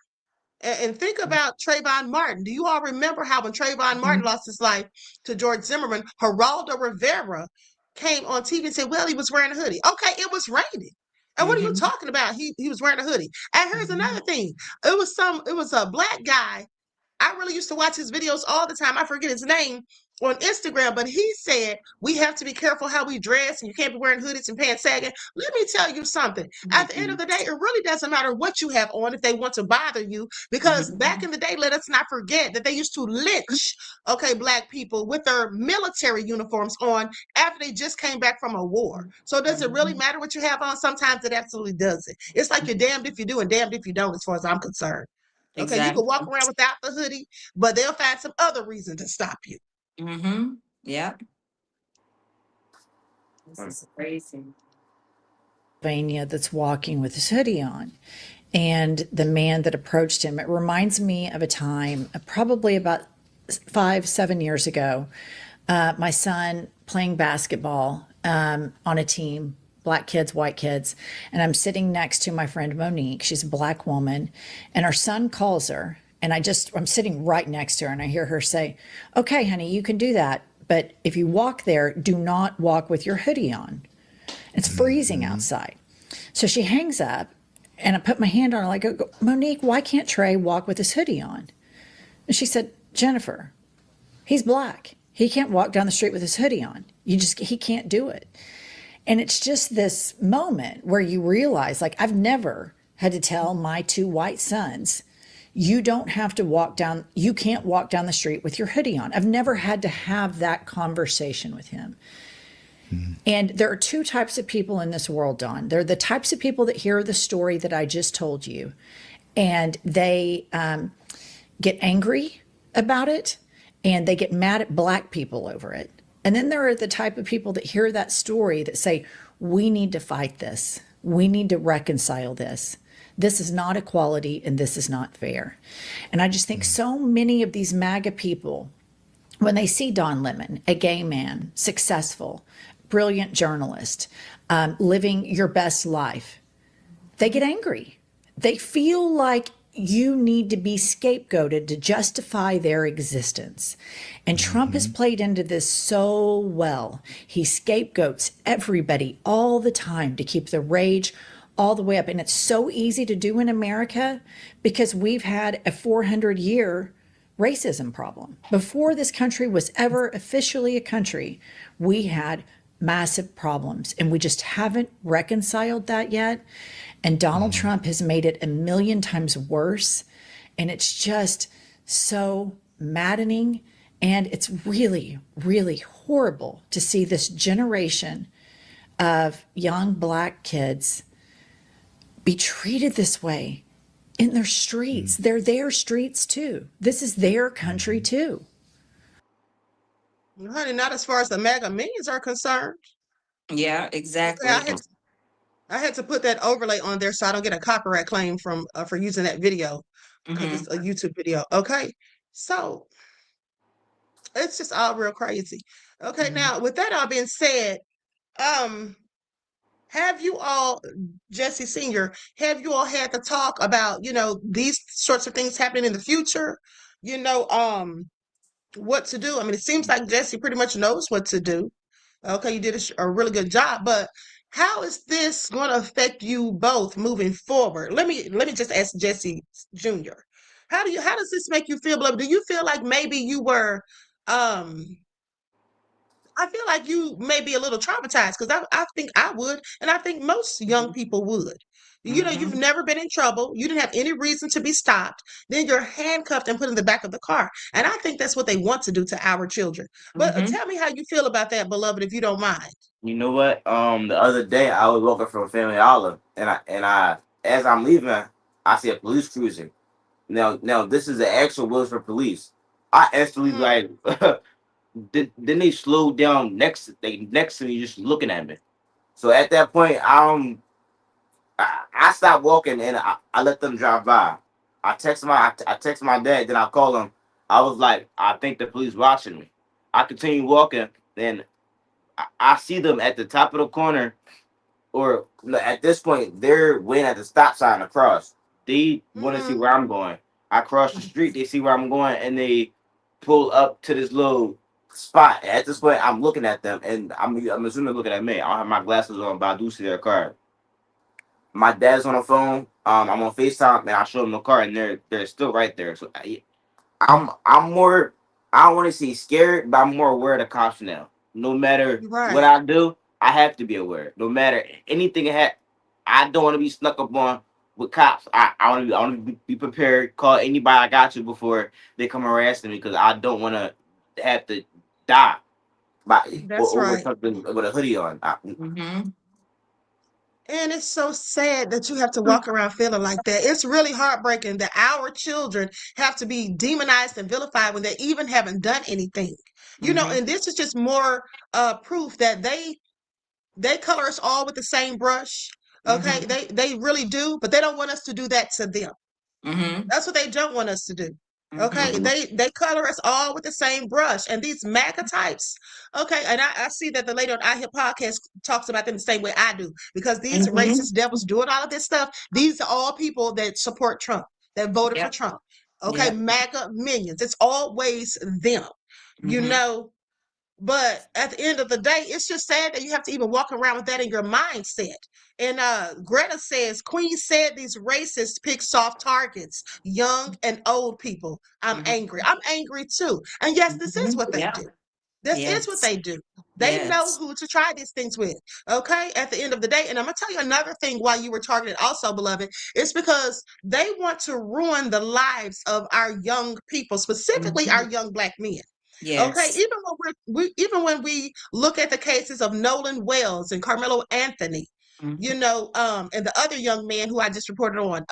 And think about Trayvon Martin. Do you all remember how when Trayvon Martin lost his life to George Zimmerman, Geraldo Rivera came on TV and said, well, he was wearing a hoodie. Okay, it was raining. And what are you Mm-hmm. talking about? He was wearing a hoodie. And here's Mm-hmm. another thing. It was a black guy. I really used to watch his videos all the time. I forget his name on Instagram, but he said we have to be careful how we dress and you can't be wearing hoodies and pants sagging. Let me tell you something. At the end of the day, it really doesn't matter what you have on if they want to bother you, because back in the day, let us not forget that they used to lynch, okay, black people with their military uniforms on after they just came back from a war. So does it really matter what you have on? Sometimes it absolutely doesn't. It's like you're damned if you do and damned if you don't, as far as I'm concerned. Okay, you can walk Exactly. around without the hoodie, but they'll find some other reason to stop you. Mm-hmm. Yeah. This is crazy. Pennsylvania that's walking with his hoodie on. And the man that approached him, it reminds me of a time, probably about 5, 7 years ago. My son playing basketball on a team, black kids, white kids. And I'm sitting next to my friend Monique. She's a black woman. And our son calls her. And I'm sitting right next to her. And I hear her say, okay, honey, you can do that. But if you walk there, do not walk with your hoodie on. It's freezing outside. So she hangs up, and I put my hand on her, like, Monique, why can't Trey walk with his hoodie on? And she said, Jennifer, he's black. He can't walk down the street with his hoodie on. He can't do it. And it's just this moment where you realize, like, I've never had to tell my 2 white sons, you can't walk down the street with your hoodie on. I've never had to have that conversation with him. And there are 2 types of people in this world, Don. They're the types of people that hear the story that I just told you, and they get angry about it, and they get mad at black people over it. And then there are the type of people that hear that story that say, we need to fight this. We need to reconcile this. This is not equality, and this is not fair. And I just think so many of these MAGA people, when they see Don Lemon, a gay man, successful, brilliant journalist, living your best life, they get angry. They feel like you need to be scapegoated to justify their existence. And Trump has played into this so well. He scapegoats everybody all the time to keep the rage all the way up. And it's so easy to do in America because we've had a 400-year racism problem. Before this country was ever officially a country, we had massive problems, and we just haven't reconciled that yet. And Donald Trump has made it a million times worse. And it's just so maddening. And it's really, really horrible to see this generation of young black kids be treated this way in their streets. They're their streets too. This is their country too. Honey, not as far as the MAGA millions are concerned. Yeah, Okay, exactly. I had to put that overlay on there so I don't get a copyright claim from for using that video because Mm-hmm. it's a YouTube video. Okay, so it's just all real crazy. Okay, now with that all being said, um, have you all, Jesse Senior, have you all had to talk about, these sorts of things happening in the future? You know, what to do. I mean, it seems like Jesse pretty much knows what to do. Okay, you did a really good job, but how is this going to affect you both moving forward? Let me just ask Jesse Jr. How does this make you feel, beloved? Do you feel like maybe you were um I feel like you may be a little traumatized because I think I would, and I think most young people would. You've Mm-hmm. never been in trouble. You didn't have any reason to be stopped. Then you're handcuffed and put in the back of the car. And I think that's what they want to do to our children. But Mm-hmm. tell me how you feel about that, beloved, if you don't mind. You know what? The other day I was walking from Family Olive, and I as I'm leaving, I see a police cruiser. Now this is the actual wheels for police. I instantly Mm-hmm. like, then they slowed down next to me, just looking at me. So at that point, I stopped walking and I let them drive by. I text my dad, then I call him. I was like, I think the police watching me. I continue walking, then I see them at the top of the corner, or no, at this point, they're waiting at the stop sign across. They want to see Mm-hmm. where I'm going. I cross the street, they see where I'm going, and they pull up to this little spot. At this point, I'm looking at them, and I'm assuming they're looking at me. I don't have my glasses on, but I do see their car. My dad's on the phone. I'm on FaceTime, and I show them the car, and they're still right there. So I'm more. I don't want to say scared, but I'm more aware of the cops now. No matter what Right. I do, I have to be aware. No matter anything I don't want to be snuck up on with cops. I want to be prepared. Call anybody I got to before they come harassing me, because I don't want to have to die by That's over right. something with a hoodie on. Mm-hmm. And it's so sad that you have to walk around feeling like that. It's really heartbreaking that our children have to be demonized and vilified when they even haven't done anything. Mm-hmm. And this is just more proof that they color us all with the same brush. Okay, Mm-hmm. they really do, but they don't want us to do that to them. Mm-hmm. That's what they don't want us to do. Okay, Mm-hmm. Mhm. they color us all with the same brush, and these MAGA types. Okay, and I see that the lady on I Hear podcast talks about them the same way I do, because these Mm-hmm. racist devils doing all of this stuff. These are all people that support Trump, that voted for Yep. Trump. Okay, Yep. MAGA minions. It's always them. You Mm-hmm. know, but at the end of the day, it's just sad that you have to even walk around with that in your mindset. And Greta says, Queen said these racists pick soft targets, young and old people. I'm angry. I'm angry too. And yes, this is Mm-hmm. what they Yeah. do. This is what Yes. they do. They know Yes. who to try these things with. Okay. At the end of the day. And I'm going to tell you another thing why you were targeted also, beloved. It's because they want to ruin the lives of our young people, specifically Mm-hmm. our young Black men. Okay, Yes. even when we look at the cases of Nolan Wells and Carmelo Anthony, Mm-hmm. and the other young man who I just reported on,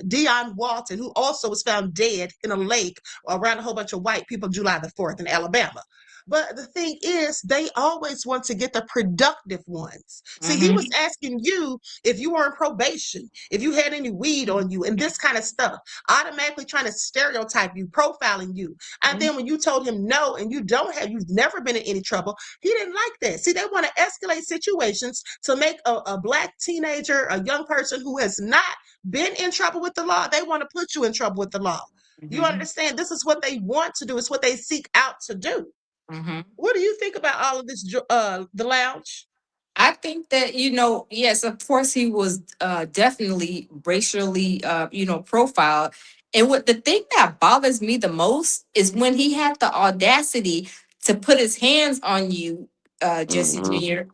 Deion Walton, who also was found dead in a lake around a whole bunch of white people July the 4th in Alabama. But the thing is, they always want to get the productive ones. See, he was Mm-hmm. asking you if you were on probation, if you had any weed on you, and this kind of stuff, automatically trying to stereotype you, profiling you. And then when you told him no, and you've never been in any trouble, he didn't like that. See, they want to escalate situations to make a Black teenager, a young person who has not been in trouble with the law, they want to put you in trouble with the law. You Mm-hmm. understand? This is what they want to do. It's what they seek out to do. Mm-hmm. What do you think about all of this, the lounge? I think that, yes, of course he was definitely racially, profiled. And what the thing that bothers me the most is when he had the audacity to put his hands on you, Jesse Mhm. Jr.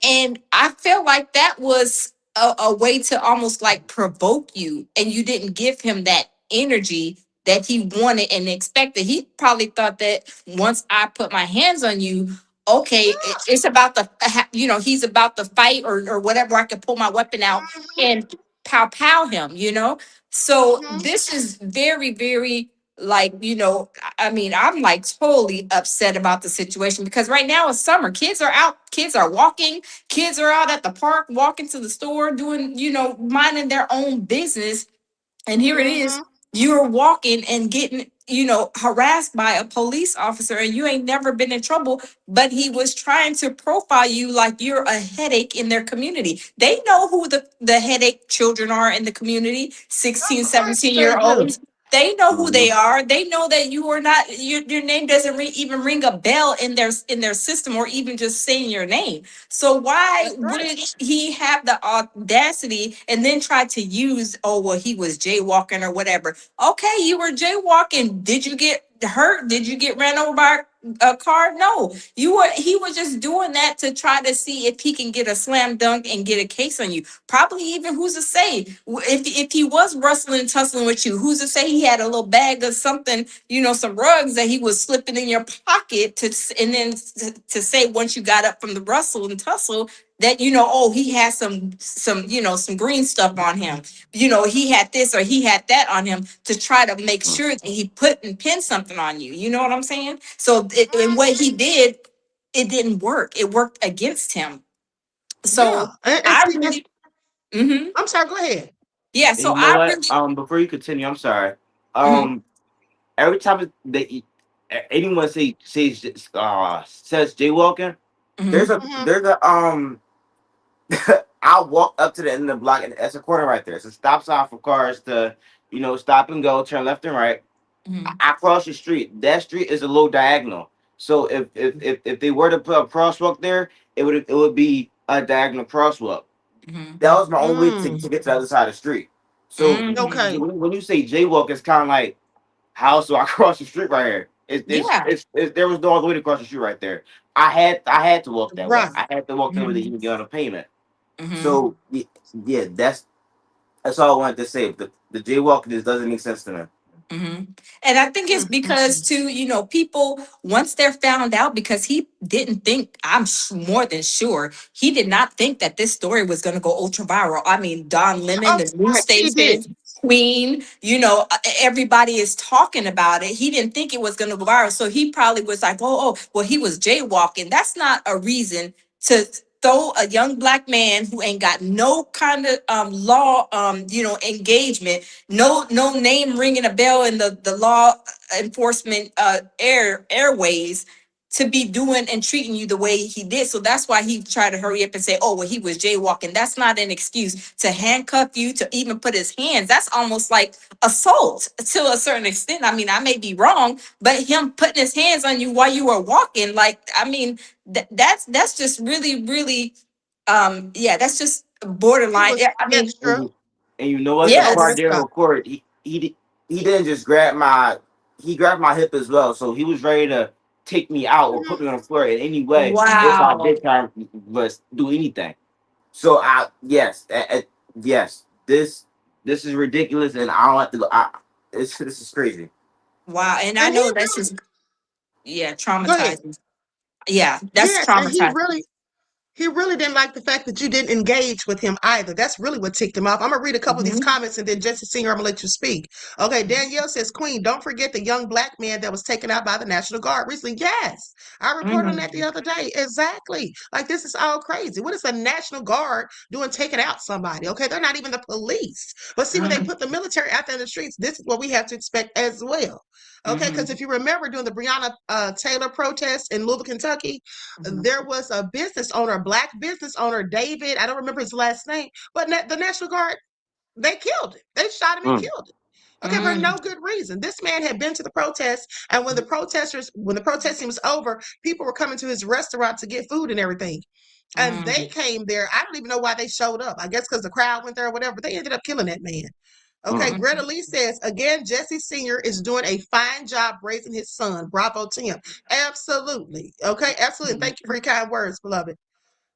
And I felt like that was a way to almost like provoke you, and you didn't give him that energy that he wanted and expected. He probably thought that once I put my hands on you, okay, it's about the, he's about to fight or whatever. I could pull my weapon out and pow him. So Mm-hmm. this is very, very like, I mean, I'm like totally upset about the situation because right now it's summer. Kids are out, kids are walking, kids are out at the park, walking to the store, doing, minding their own business. And here it is, Mm-hmm. you're walking and getting harassed by a police officer and you ain't never been in trouble, but he was trying to profile you like you're a headache in their community. They know who the headache children are in the community, 16, Of course 17-year they do. olds. They know who Mm-hmm. they are. They know that you are not, your name doesn't even ring a bell in their system, or even just saying your name. So why That's would right. he have the audacity and then try to use, oh, well, he was jaywalking or whatever? Okay, you were jaywalking. Did you get hurt? Did you get ran over by a car? No. He was just doing that to try to see if he can get a slam dunk and get a case on you. Probably even, who's to say, if he was rustling and tussling with you, who's to say he had a little bag of something, some rugs that he was slipping in your pocket and then to say, once you got up from the rustle and tussle, that oh, he had some green stuff on him. He had this or he had that on him, to try to make sure that he put and pin something on you. You know what I'm saying? So and what Mhm. he did, it didn't work. It worked against him. Yeah. So And I see, really, hmm I'm sorry, go ahead. yeah. And So you know I what? really, Before you continue, I'm sorry. mhm, Every time anyone says jaywalking, mhm, Mhm. there's a I'll walk up to the end of the block, and it's a corner right there. It's a stop sign for cars to, stop and go, turn left and right. mhm, I cross the street. That street is a low diagonal. So if they were to put a crosswalk there, it would be a diagonal crosswalk. mhm, That was my only way Mm. to get to the other side of the street. So mhm. Okay. when you say jaywalk, it's kind of like, how so I cross the street right here? Yeah. There was no other way to cross the street right there. I had to walk that way. Right. I had to walk that way to Mhm, even get on the pavement. mhm. So yeah, that's all I wanted to say. The jaywalking just doesn't make sense to me. Hmm. And I think it's Mm, mm, because mm. too, people, once they're found out, because he didn't think, more than sure, he did not think that this story was going to go ultra viral. I mean, Don Lemon, Of the news course he did. station, Queen, everybody is talking about it. He didn't think it was going to go viral. So he probably was like, well, he was jaywalking. That's not a reason to throw a young black man who ain't got no kind of law engagement, no name ringing a bell in the law enforcement airways, to be doing and treating you the way he did. So that's why he tried to hurry up and say, oh, well, he was jaywalking. That's not an excuse to handcuff you, to even put his hands. That's almost like assault to a certain extent. I mean, I may be wrong, but him putting his hands on you while you were walking, like, I mean, that's just really, really, yeah, that's just It borderline. was Yeah, I mean, And extra. you know what? It's The over part the yes. there in top. the court, he didn't just grab my hip as well. So he was ready to take me out or put Mhm. me on the floor in any way if I Wow. did try to do anything. So yes, this is ridiculous, and I don't have to go. This is crazy. Wow. And I And he know that's really, just, yeah, go ahead. traumatizing. Yeah, that's Yes, and traumatizing. he really didn't like the fact that you didn't engage with him either. That's really what ticked him off. I'm gonna read a couple of these Hmm. comments and then Jesse Senior, I'm gonna let you speak. Okay, Danielle says, Queen, don't forget the young black man that was taken out by the National Guard recently. Yes, I reported on that the Hmm. other day. Exactly. Like this is all crazy. What is the National Guard doing taking out somebody? Okay, they're not even the police. But see, when they Hmm. put the military out there in the streets, this is what we have to expect as well. Okay, because Hmm. if you remember during the Breonna Taylor protest in Louisville, Kentucky, there was a business owner, a black business owner, David. I don't remember his last name, but the National Guard, they killed him. They shot him and Mm. killed him. Okay, for Hmm. no good reason. This man had been to the protest, and when the protesting was over, people were coming to his restaurant to get food and everything. And they Hmm. came there. I don't even know why they showed up. I guess because the crowd went there or whatever, but they ended up killing that man. Okay, Mm. Greta Lee says again, Jesse Sr. is doing a fine job raising his son. Bravo to him. Absolutely. Okay, absolutely. And thank you for your kind words, beloved.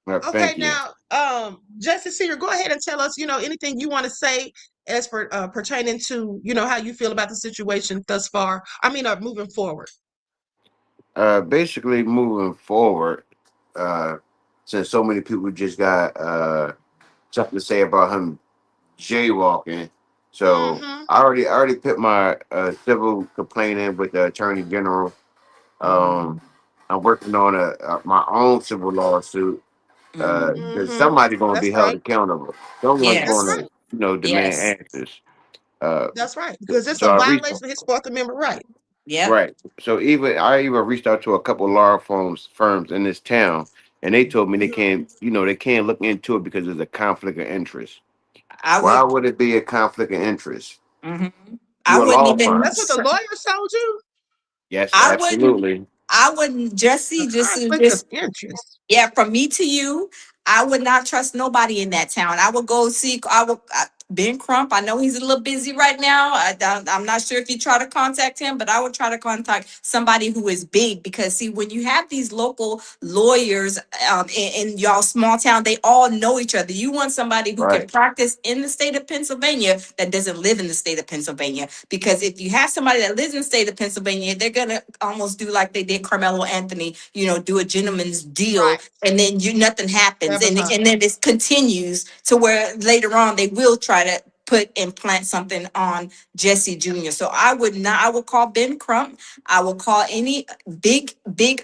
Okay, Thank you. now, Jesse Sr., go ahead and tell us, anything you want to say as for pertaining to, how you feel about the situation thus far. I mean, moving forward. Basically, moving forward, uh, since so many people just got something to say about him jaywalking, so Mm-hmm. I already put my civil complaint in with the attorney general. Um, I'm working on my own civil lawsuit Hmm. because Mm-hmm. somebody's going to That's be held right. accountable. Someone's That's going Yes. right. to, demand Yes. answers. Uh, That's right. Because it's so a I reached. violation of his Fourth Amendment right. Yep. Right. So I even reached out to a couple of law firms in this town, and they told me they can't, they can't look into it because there's a conflict of interest. I Why would. would it be a conflict of interest? hmm I You're a wouldn't law even. firm. That's what the lawyers told you? Yes, I wouldn't. absolutely. I wouldn't. A Jesse, conflict of just interest. yeah. From me to you, I would not trust nobody in that town. I would go see. Ben Crump. I know he's a little busy right now. I'm not sure if you try to contact him, but I would try to contact somebody who is big because see, when you have these local lawyers in y'all small town, they all know each other. You want somebody who can Right. practice in the state of Pennsylvania that doesn't live in the state of Pennsylvania. Because if you have somebody that lives in the state of Pennsylvania, they're gonna almost do like they did Carmelo Anthony, do a gentleman's deal, Right. and then nothing happens, and Sabotage. and then it continues to where later on they will try to plant something on Jesse Jr. So I would not. I would call Ben Crump. I will call any big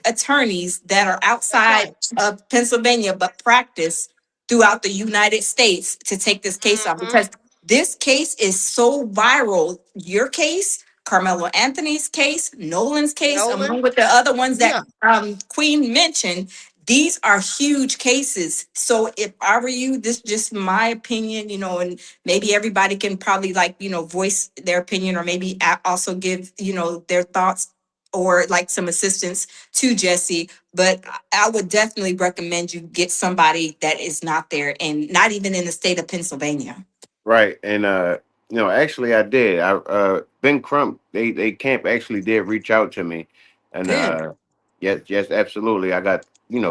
attorneys that are That's outside right. of Pennsylvania but practice throughout the United States to take this case on Mm-hmm. because this case is so viral. Your case, Carmelo Anthony's case, Nolan's case, Nolan. along with the other ones that Yeah. Queen mentioned, these are huge cases. So if I were you, this just my opinion, and maybe everybody can probably like, voice their opinion or maybe also give, their thoughts or like some assistance to Jesse. But I would definitely recommend you get somebody that is not there and not even in the state of Pennsylvania. Right. And actually I did. I Ben Crump, they camp actually did reach out to me. And Good. yes, absolutely. I got,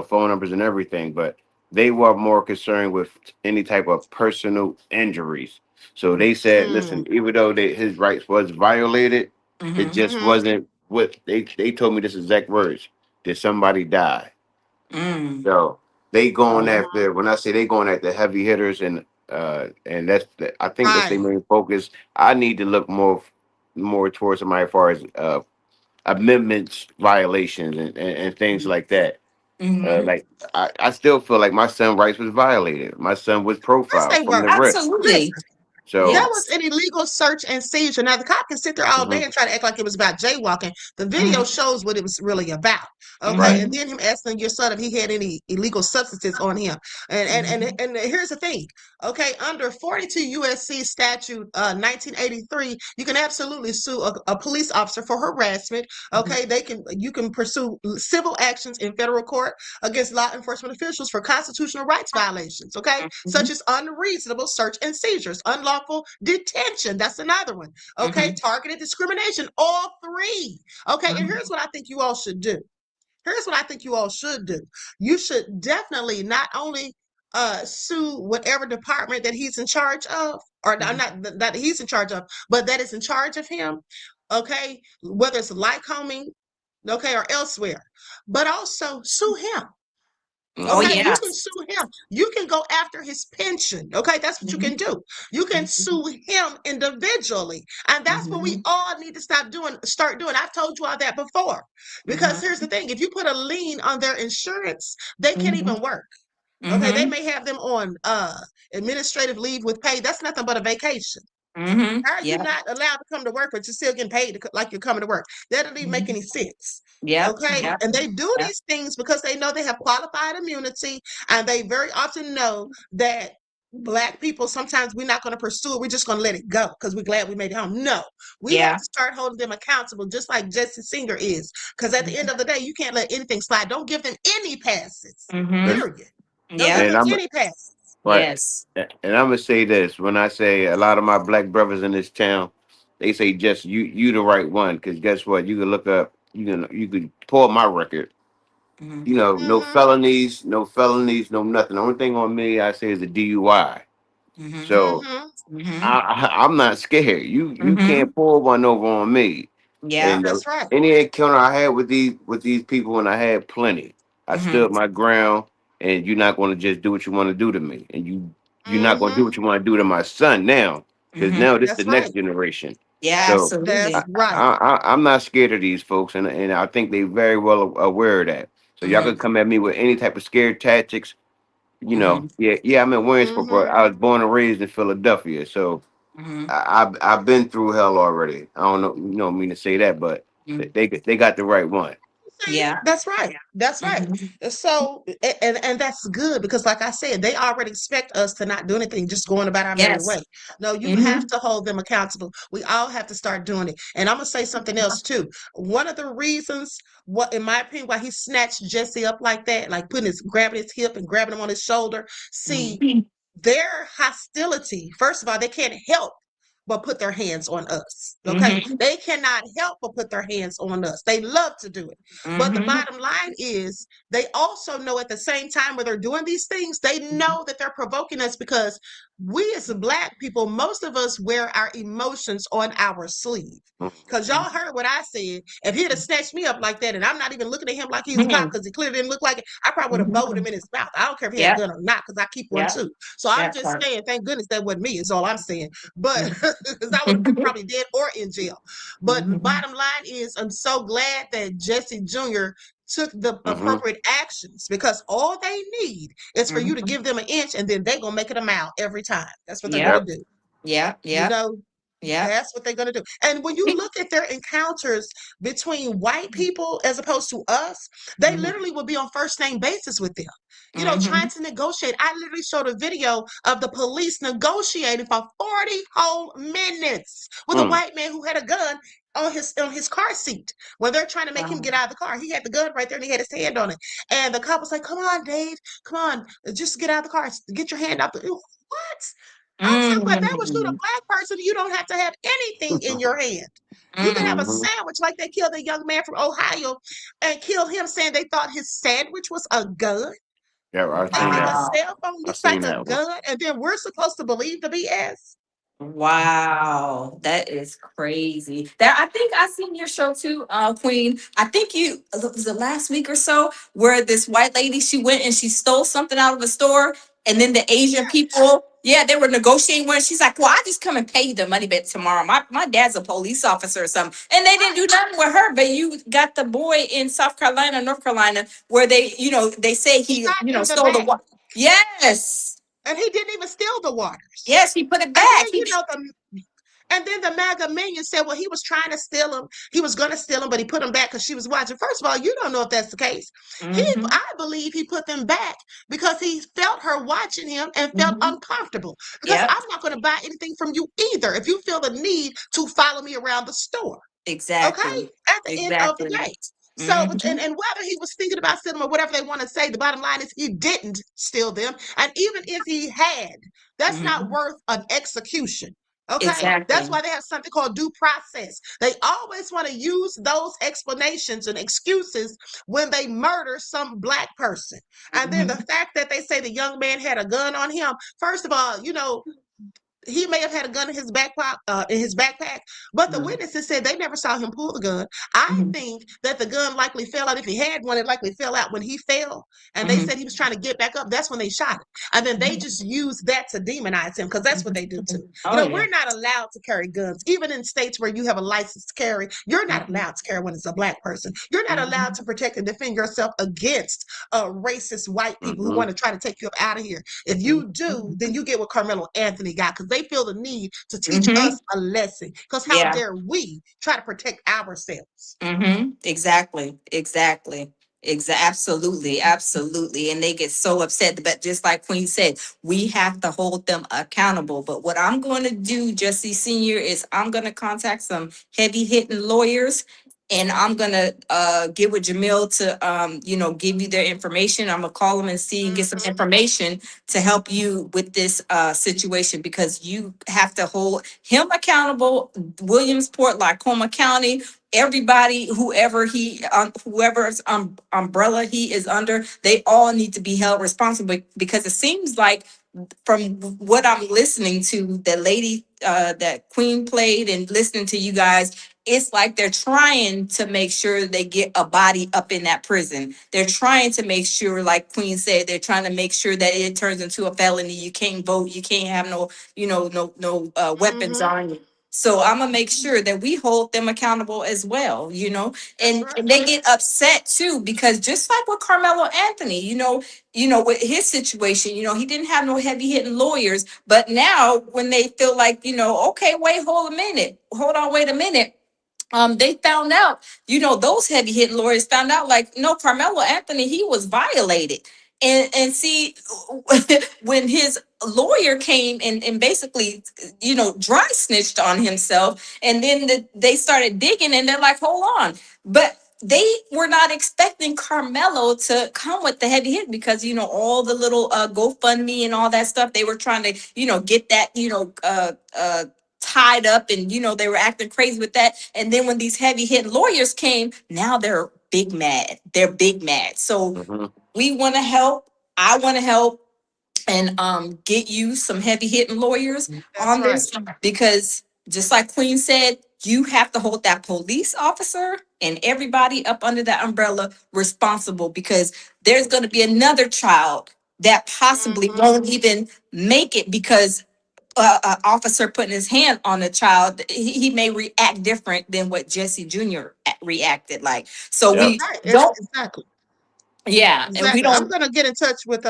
phone numbers and everything, but they were more concerned with any type of personal injuries. So they said, Mm. listen, even though his rights was violated, it Mm-hmm. just Mm-hmm. wasn't what they told me this exact words. Did somebody die? Mm. So they going Mm-hmm. after when I say they going after heavy hitters and I think that's their Right. main focus. I need to look more towards somebody as far as amendments violations and things like that. Mm-hmm. Like I still feel like my son's rights was violated. My son was Yes, profiled they from were. the rip. Absolutely. Listen. That So was Yes. an illegal search and seizure. Now the cop can sit there all day mhm, and try to act like it was about jaywalking. The video Mm-hmm. shows what it was really about. Okay, right, and Mm-hmm. then him asking your son if he had any illegal substances on him. Mm-hmm. And here's the thing. Okay, under 42 USC statute 1983, you can absolutely sue a police officer for harassment. Okay, you can pursue civil actions in federal court against law enforcement officials for constitutional rights violations, okay, Mm-hmm. such as unreasonable search and seizures, unlawful detention. That's another one, okay, Mm-hmm. targeted discrimination, all three. Okay, and Mm-hmm. here's what I think you all should do. Here's what I think you all should do. You should definitely not only sue whatever department that he's in charge of, or not that he's in charge of, but that is in charge of him, okay, whether it's Lycoming, okay, or elsewhere, but also sue him. Oh Okay, mhm, you yeah. can sue him. You can go after his pension. Okay, that's what you Mm-hmm. can do. You can Mm-hmm. sue him individually. And that's what we Mm-hmm. all need to start doing. I've told you all that before. Because here's the thing, if you put a lien on their insurance, they can't Mm-hmm. even work. Okay, they Mm-hmm. may have them on administrative leave with pay. That's nothing but a vacation. Mm-hmm. How are you Yep. not allowed to come to work, but you're still getting paid like you're coming to work? That doesn't even make Mhm. any sense. Yep. Okay. Yep. And they do Yep. these things because they know they have qualified immunity, and they very often know that Black people, sometimes we're not going to pursue it. We're just going to let it go because we're glad we made it home. No, we have Yeah. to start holding them accountable, just like Jesse Singer is. Because at the end of the day, you can't let anything slide. Don't give them any passes, Mm-hmm. that's period. Don't give Yep. and them I'm any passes. right. Yes. And I'm gonna say this when I say a lot of my black brothers in this town, they say just you the right one because guess what? You can look up, you can pull up my record. Mm-hmm. No Mm-hmm. felonies, no nothing. The only thing on me I say is a DUI. Mm-hmm. So Mm-hmm. Mm-hmm. I'm not scared. You Mm-hmm. can't pull one over on me. Yeah. And That's right. any encounter I had with these people, and I had plenty, I Mm-hmm. stood my ground. And you're not going to just do what you want to do to me, and you're not going to do Mm-hmm. what you want to do to my son now, because Mm-hmm. now this is the That's right. next generation. Yeah. So That's I, Absolutely. right. I'm not scared of these folks, and I think they very well aware of that. So y'all Mm-hmm. could come at me with any type of scared tactics. Mm-hmm. Yeah, I'm in Williamsport, but Mm-hmm. I was born and raised in Philadelphia, so Mm-hmm. I've been through hell already. I don't know, mean to say that, but They got the right one. See, Yeah. that's right. That's right. Mhm. So, and that's good because, like I said, they already expect us to not do anything, just going about our merry Yes. way. No, you have Hmm. to hold them accountable. We all have to start doing it. And I'm gonna say something else too. One of the reasons, what in my opinion, why he snatched Jesse up like that, like grabbing his hip and grabbing him on his shoulder. See, their hostility, first of all, they can't help but put their hands on us. Okay. Hmm. They cannot help but put their hands on us. They love to do it. But the Hmm. bottom line is they also know at the same time where they're doing these things, they know that they're provoking us because we as Black people, most of us wear our emotions on our sleeve. Because y'all heard what I said. If he'd have snatched me up like that, and I'm not even looking at him like he's a cop because he clearly didn't look like it, I probably would have bowed him in his mouth. I don't care if he had a Yep. gun or not, because I keep one Yep. too. So I'm That just part. saying, thank goodness that wasn't me, is all I'm saying. But Mhm. because I would have been probably dead or in jail. But Mhm. bottom line is, I'm so glad that Jesse Jr. took the Mm-hmm. appropriate actions because all they need is for you to Mhm. give them an inch and then they're going to make it a mile every time. That's what they're going Yep. to do. Yep. You Yep. know, Yep. that's what they're going to do. And when you look at their encounters between white people as opposed to us, they Mhm. literally will be on first name basis with them, trying Mhm. to negotiate. I literally showed a video of the police negotiating for 40 whole minutes with a Mm. white man who had a gun on his car seat when they're trying to make him Wow. get out of the car. He had the gun right there and he had his hand on it. And the cop was like, "Come on, Dave, come on, just get out of the car. Get your hand out." What? I was like, but that was shoot a Mm. Black person. You don't have to have anything in your hand. You can have a Mm. Mm-hmm. sandwich like they killed a young man from Ohio and killed him saying they thought his sandwich was a gun. Yeah, I They seen think that. a Wow. cell phone I looks like seen a that one. gun, and then we're supposed to believe the BS. Wow, that is crazy. That I think I seen your show too, Queen. I think you was it last week or so where this white lady she went and she stole something out of a store, and then the Asian people, yeah, they were negotiating with her. She's like, "Well, I just come and pay you the money back tomorrow. My dad's a police officer or something," and they didn't Right. do nothing with her. But you got the boy in South Carolina, North Carolina, where they say he Shot in the stole the back, what? Yes, and he didn't even steal the waters. yes, he put it And then, back. He. the MAGA minion said, well, he was trying to steal him. He was going to steal him, but he put him back because she was watching. First of all, you don't know if that's the case. Mm-hmm. I believe he put them back because he felt her watching him and felt Mm-hmm. uncomfortable. Because Yep. I'm not going to buy anything from you either if you feel the need to follow me around the store. Okay, Exactly. at the end of the Exactly. day. So, Mm-hmm. and whether he was thinking about stealing or whatever they want to say, the bottom line is he didn't steal them. And even if he had, that's not Mm-hmm. worth an execution. Okay, that's Exactly. why they have something called due process. They always want to use those explanations and excuses when they murder some Black person. And then the Mm-hmm. fact that they say the young man had a gun on him, first of all, he may have had a gun in his backpack, but the witnesses said they never saw him pull the gun. I Mm-hmm. think that the gun likely fell out. If he had one, it likely fell out when he fell. And they Mm-hmm. said he was trying to get back up. That's when they shot him. And then they just used that to demonize him because that's what they do too. Oh yeah. We're not allowed to carry guns. Even in states where you have a license to carry, you're not Mm-hmm. allowed to carry when it's a Black person. You're not allowed Mm-hmm. to protect and defend yourself against racist white people who Mm-hmm. want to try to take you up out of here. If you do, then you get what Carmelo Anthony got because they feel the need to teach Mm-hmm. us a lesson. Because how Yeah. dare we try to protect ourselves? Mm-hmm. Exactly. Exactly. Absolutely. Absolutely. And they get so upset. But just like Queen said, we have to hold them accountable. But what I'm going to do, Jesse Senior, is I'm going to contact some heavy hitting lawyers. And I'm gonna get with Jamil to give you their information. I'm gonna call them and see and get some Mhm. information to help you with this situation because you have to hold him accountable. Williamsport, Lycoming County, everybody, whoever's umbrella he is under, they all need to be held responsible because it seems like from what I'm listening to, the lady that Queen played and listening to you guys, it's like they're trying to make sure they get a body up in that prison. They're trying to make sure, like Queen said, they're trying to make sure that it turns into a felony. You can't vote. You can't have no weapons Mhm. on you. So I'm gonna make sure that we hold them accountable as well, That's and right. they get upset too because just like with Carmelo Anthony, with his situation, he didn't have no heavy hitting lawyers, but now when they feel like, okay, wait, hold a minute, hold on, wait a minute. they found out, those heavy hitting lawyers found out, like, no, Carmelo Anthony, he was violated. And see, when his lawyer came and basically, dry snitched on himself, and then they started digging, and they're like, hold on. But they were not expecting Carmelo to come with the heavy hit, because, all the little GoFundMe and all that stuff, they were trying to, get that, tied up, and they were acting crazy with that. And then when these heavy hitting lawyers came, now they're big mad. So Hmm. we want to help. I want to help, and get you some heavy hitting lawyers That's on right. this, because just like Queen said, you have to hold that police officer and everybody up under that umbrella responsible, because there's going to be another child that possibly Mhm. won't even make it, because an officer putting his hand on a child, he may react different than what Jesse Jr. reacted like. So Yep. we Right. don't, Exactly. yeah, and we Exactly. I'm don't, gonna get in touch with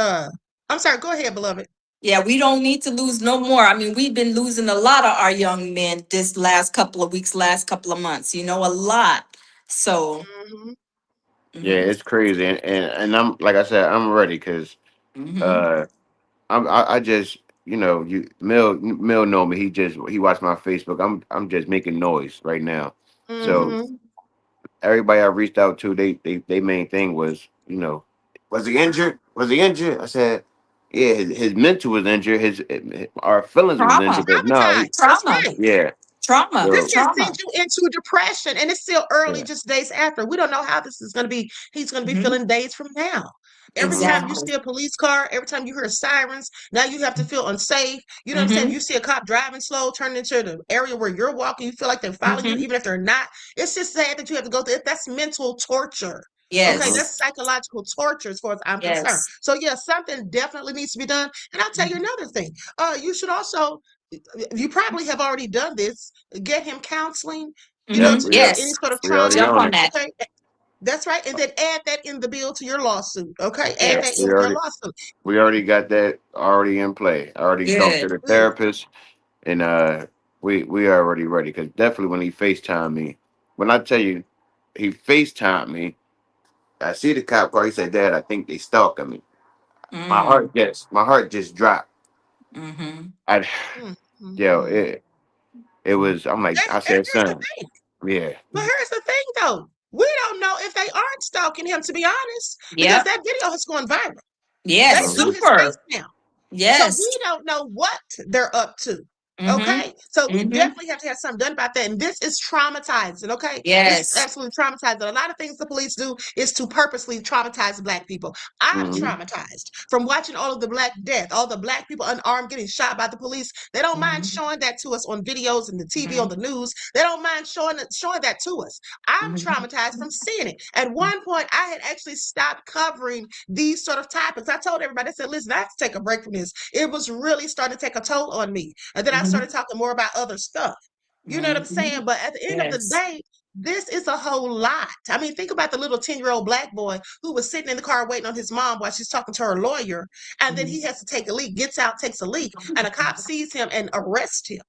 I'm sorry, go ahead, beloved. yeah, we don't need to lose no more. I mean, we've been losing a lot of our young men this last couple of weeks, last couple of months, a lot. So, Hmm. Yeah, mhm, it's crazy, and I'm like I said, I'm ready because mhm, uh, I just you Mill know me. He watched my Facebook. I'm just making noise right now. So Hmm. everybody I reached out to, they main thing was, was he injured? Was he injured? I said, yeah, his mental was injured. Our feelings was trauma, injured, but no, Traumatized. That's trauma, right. yeah. trauma, This So can trauma. send you into depression, and it's still early, yeah. just days after. We don't know how this is going to be. He's going to be Mhm, feeling days from now. Every time you Hmm. exactly. see a police car, every time you hear sirens, now you have to feel unsafe. You know what I'm saying? Mhm, You see a cop driving slow, turning into the area where you're walking, you feel like they're following you, mhm, even if they're not. It's just sad that you have to go through it. That's mental torture. Okay, Hmm. yes, that's psychological torture as far as I'm concerned. yes. So yeah, something definitely needs to be done. And I'll tell you Mhm, another thing. You should also, you probably have already done this, get him counseling, Yep. mhm, to cure any yes. sort of We already trauma. Jump on on it. that. Okay. That's right. And then add that in the bill to your lawsuit. Okay. Add that Yes. We into your already lawsuit. we already got that already in play. I already talked to Good. the Good. therapist, and we are already ready, because definitely when he FaceTime me, when I tell you he FaceTime me, I see the cop car. He said, "Dad, I think they stalking me." Mm, My heart just dropped. mhm, I Mm, mm, yo mm. it was. I'm like, I And said, here's the son, thing. yeah. But here's the thing, though. We don't know if they aren't stalking him, to be honest, because yep, that video has gone viral. They yes, know Hmm. his face super, now. So yes. we don't know what they're up to. Mhm, Okay. So we mhm, definitely have to have something done about that. And this is traumatizing. Okay. This is yes. absolutely traumatizing. A lot of things the police do is to purposely traumatize Black people. I'm Hmm. traumatized from watching all of the Black death, all the Black people unarmed getting shot by the police. They don't mind Mhm, showing that to us on videos and the TV, on mhm, the news. They don't mind showing that to us. I'm mhm, traumatized from seeing it. At one point, I had actually stopped covering these sort of topics. I told everybody, I said, listen, I have to take a break from this. It was really starting to take a toll on me. And then I started mhm, talking more about other stuff. You know what I'm saying? mhm. But at the end of the Yes. day, this is a whole lot. I mean, think about the little 10-year-old Black boy who was sitting in the car waiting on his mom while she's talking to her lawyer. And then he Mhm. has to take a leak, gets out, takes a leak, and a cop sees him and arrests him.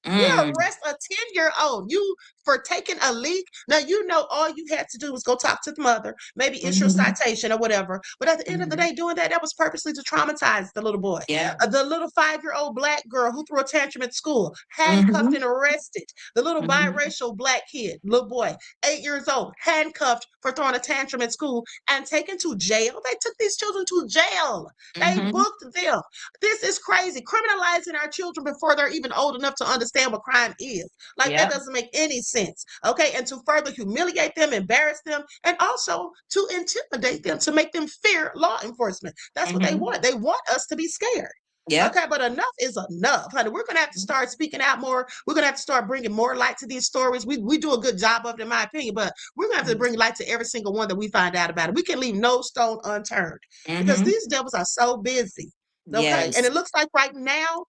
You Mm, arrest a 10-year-old, you for taking a leak. Now you know all you had to do was go talk to the mother, maybe issue a mhm, citation or whatever. But at the end of the mhm. day, doing that was purposely to traumatize the little boy. Yeah. The little 5-year-old Black girl who threw a tantrum at school, handcuffed Mhm, and arrested. The little mhm, biracial Black kid, little boy, 8 years old, handcuffed for throwing a tantrum at school and taken to jail. They took these children to jail. They mhm. booked them. This is crazy. Criminalizing our children before they're even old enough to understand what crime is. Like, that Yep. doesn't make any sense. Okay. And to further humiliate them, embarrass them, and also to intimidate them, to make them fear law enforcement. That's what they Mhm. want. They want us to be scared. Yep. Okay, but enough is enough, honey. We're gonna have to start speaking out more. We're gonna have to start bringing more light to these stories. We do a good job of it, in my opinion, but we're gonna have to bring light to every single one that we find out about it. We can leave no stone unturned because Mhm. these devils are so busy. Okay, and Yes. it looks like right now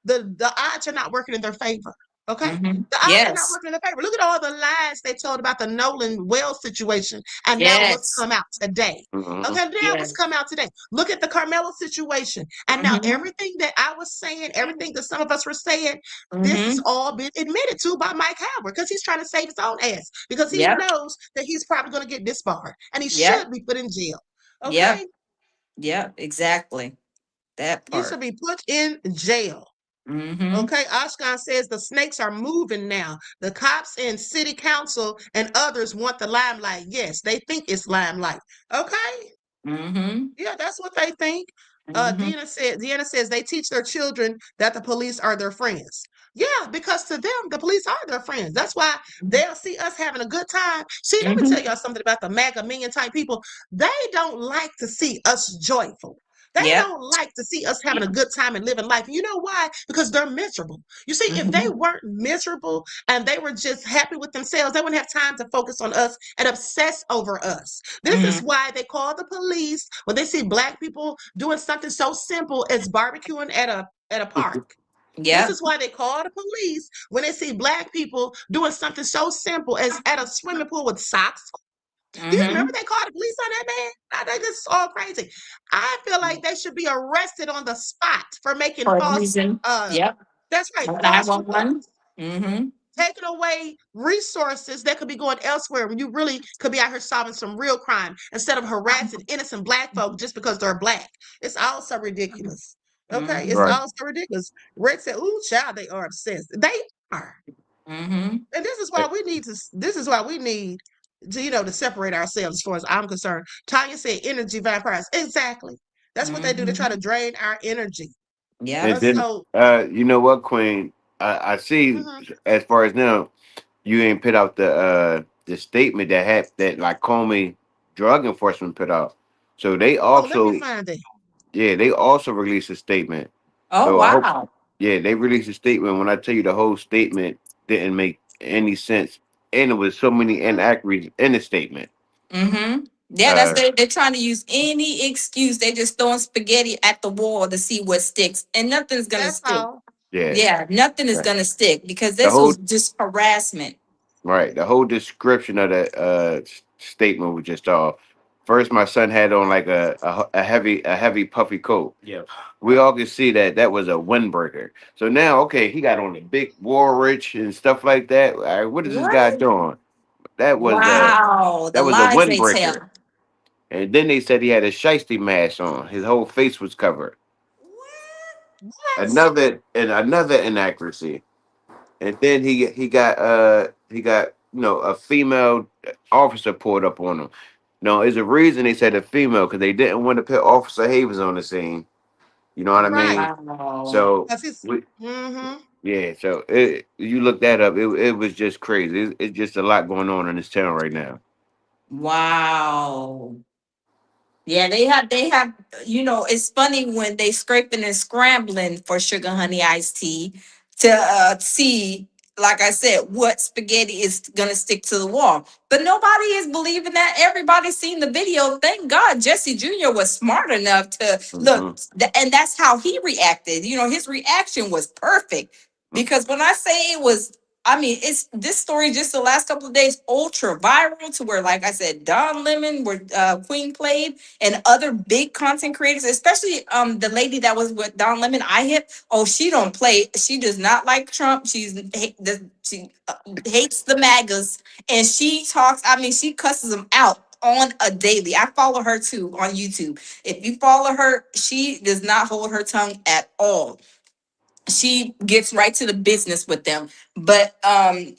the odds are not working in their favor. Okay? Mm-hmm. The odds are not Yes. working in the favor. Look at all the lies they told about the Nolan Wells situation, and now what's Yes. come out today. Mm-hmm. Okay, now what's Yes. come out today. Look at the Carmelo situation, and now Mm-hmm. everything that I was saying, everything that some of us were saying, this has Mm-hmm. all been admitted to by Mike Howard because he's trying to save his own ass because he Yep. knows that he's probably going to get disbarred and he Yep. should be put in jail. Yep. Okay, Yep. Exactly. That he should part. be put in jail. Mm-hmm. Okay, Ashkan says the snakes are moving now. The cops and city council and others want the limelight. Yes, they think it's limelight. Okay, Mm-hmm. yeah, that's what they think. Mm-hmm. Deanna says they teach their children that the police are their friends. Yeah, because to them, the police are their friends. That's why they'll see us having a good time. See, let me Mm-hmm. tell y'all something about the MAGA million type people. They don't like to see us joyful. They Yep. don't like to see us having a good time and living life. You know why? Because they're miserable. You see, if they Mm-hmm. weren't miserable and they were just happy with themselves, they wouldn't have time to focus on us and obsess over us. This is Mm-hmm. why they call the police when they see black people doing something so simple as barbecuing at a park. This Yep. is why they call the police when they see black people doing something so simple as at a swimming pool with socks. Do you remember Mm-hmm. they called the police on that man? I think this is all crazy. I feel like they should be arrested on the spot for making For a false reason. Yep. that's right, false 911. reports. Mm-hmm. Taking away resources that could be going elsewhere when you really could be out here solving some real crime instead of harassing innocent black folk just because they're black. It's all so ridiculous. Okay, it's Mm-hmm. Right. all so ridiculous. Red said, "Ooh, child, they are obsessed. They are." Mm-hmm. And this is why we need to, to separate ourselves as far as I'm concerned. Tanya said energy vampires. Exactly. That's what they do. They try Mm-hmm. to drain our energy. Yep. And then, So, you know what, Queen? I see. mhm. As far as now, you ain't put out the statement that had that like Comey Drug Enforcement put out. So they Oh, let me also, find it. yeah, they also released a statement. Oh So I hope, wow. yeah, they released a statement. When I tell you the whole statement didn't make any sense, and it was so many Mhm. inaccuracies in the statement. Mm-hmm. Yeah, Uh, they're trying to use any excuse. They just throwing spaghetti at the wall to see what sticks, and nothing's gonna That's stick. all. yeah, Yeah, nothing is right. gonna stick because The this whole was just harassment. right, the whole description of the statement was just all. First, my son had on like a heavy puffy coat. Yeah. We all could see that that was a windbreaker. So now, okay, he got on the big Warrich and stuff like that. All right, what is this guy What? doing? That was a Wow, the that was a lies they windbreaker. tell. And then they said he had a shiesty mask on. His whole face was covered. What? Another inaccuracy. And then he got a female officer pulled up on him. No, there's a reason they said a female because they didn't want to put Officer Havens on the scene. You know what I Right. mean? Wow. So Because he's, we, mm-hmm. yeah, so you look that up. It was just crazy. It's just a lot going on in this town right now. Wow. Yeah, they have, it's funny when they scraping and scrambling for sugar honey iced tea to see, like I said, what spaghetti is gonna stick to the wall. But nobody is believing that. Everybody's seen the video. Thank God Jesse Jr. was smart enough to look, Hmm. and that's how he reacted. His reaction was perfect. Because when I say it was, I mean, it's this story just the last couple of days ultra viral to where, like I said, Don Lemon, where Queen played, and other big content creators, especially the lady that was with Don Lemon, I hit. Oh, she don't play. She does not like Trump. She hates the MAGAs, and she talks. I mean, she cusses them out on a daily. I follow her too on YouTube. If you follow her, she does not hold her tongue at all. She gets right to the business with them. But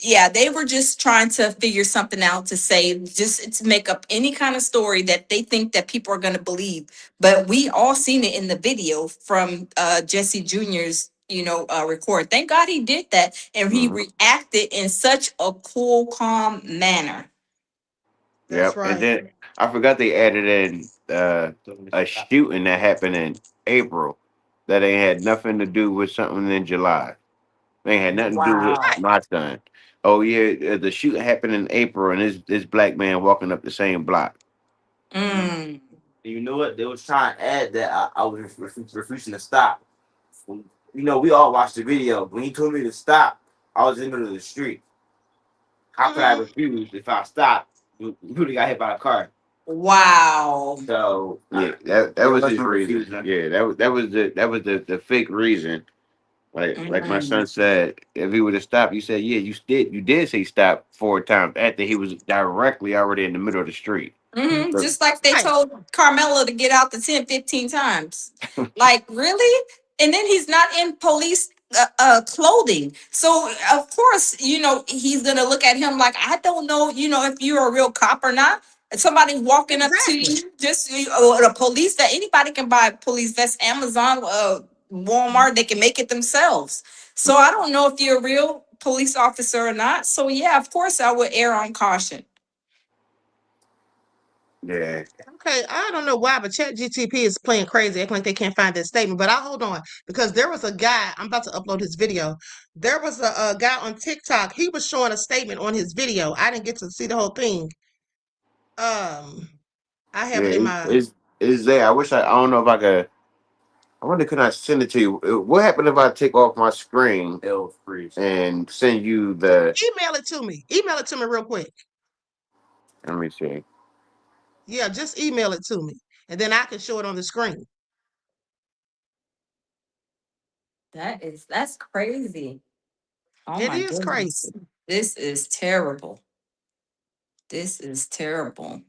yeah, they were just trying to figure something out to say, just to make up any kind of story that they think that people are going to believe. But we all seen it in the video from Jesse Jr.'s record. Thank God he did that, and he Hmm. reacted in such a cool, calm manner. That's Yep. And right. then I forgot they added in a shooting that happened in April that ain't had nothing to do with something in July. They ain't had nothing to do with Wow. Right. my son. Oh yeah, the shooting happened in April, and this black man walking up the same block. Mm. You know what? They was trying to add that I was refusing to stop. We all watched the video. When he told me to stop, I was in the middle of the street. How could I refuse if I stopped? You would have got hit by a car. Wow. So Yeah, that was his no reason. refusing. Yeah, that was the fake reason. Like my son Mm. said, if he would have stopped, you said, yeah, you did say stop 4 times after he was directly already in the middle of the street. Hmm. So, Just like they Right. told Carmelo to get out the tent 15 times. Like, really? And then he's not in police clothing. So, of course, he's going to look at him like, I don't know, if you're a real cop or not. And somebody walking up to Exactly. you, just a police that anybody can buy a police vest, Amazon, Walmart, they can make it themselves. So, I don't know if you're a real police officer or not. So, yeah, of course, I would err on caution. yeah, Okay, I don't know why, but ChatGTP is playing crazy, acting like they can't find that statement. But I'll hold on because there was a guy. I'm about to upload his video. There was a guy on TikTok. He was showing a statement on his video. I didn't get to see the whole thing. I have it in yeah, my. it's there. I don't know if I could. I wonder, could I send it to you? What happened if I take off my screen It'll freeze. and send you the? Email it to me. Email it to me real quick. Let me see. Yeah, just email it to me, and then I can show it on the screen. That's crazy. Oh It my is goodness. crazy. This is terrible. This is terrible.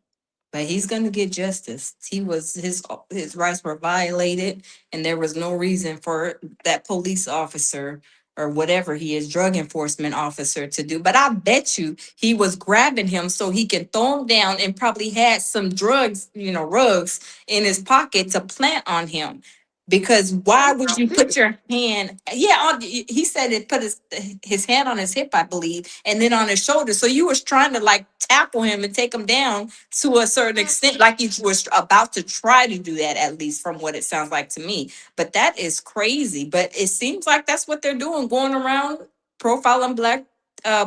But he's going to get justice. His rights were violated, and there was no reason for that police officer or whatever he is, drug enforcement officer, to do. But I bet you he was grabbing him so he can throw him down, and probably had some drugs, rugs in his pocket to plant on him. Because Oh, why he would you probably put did. your hand? Yeah, he said it put his hand on his hip, I believe, and then on his shoulder. So you was trying to like tackle him and take him down to a certain Mm, extent, like you was about to try to do that, at least from what it sounds like to me. But that is crazy. But it seems like that's what they're doing, going around profiling black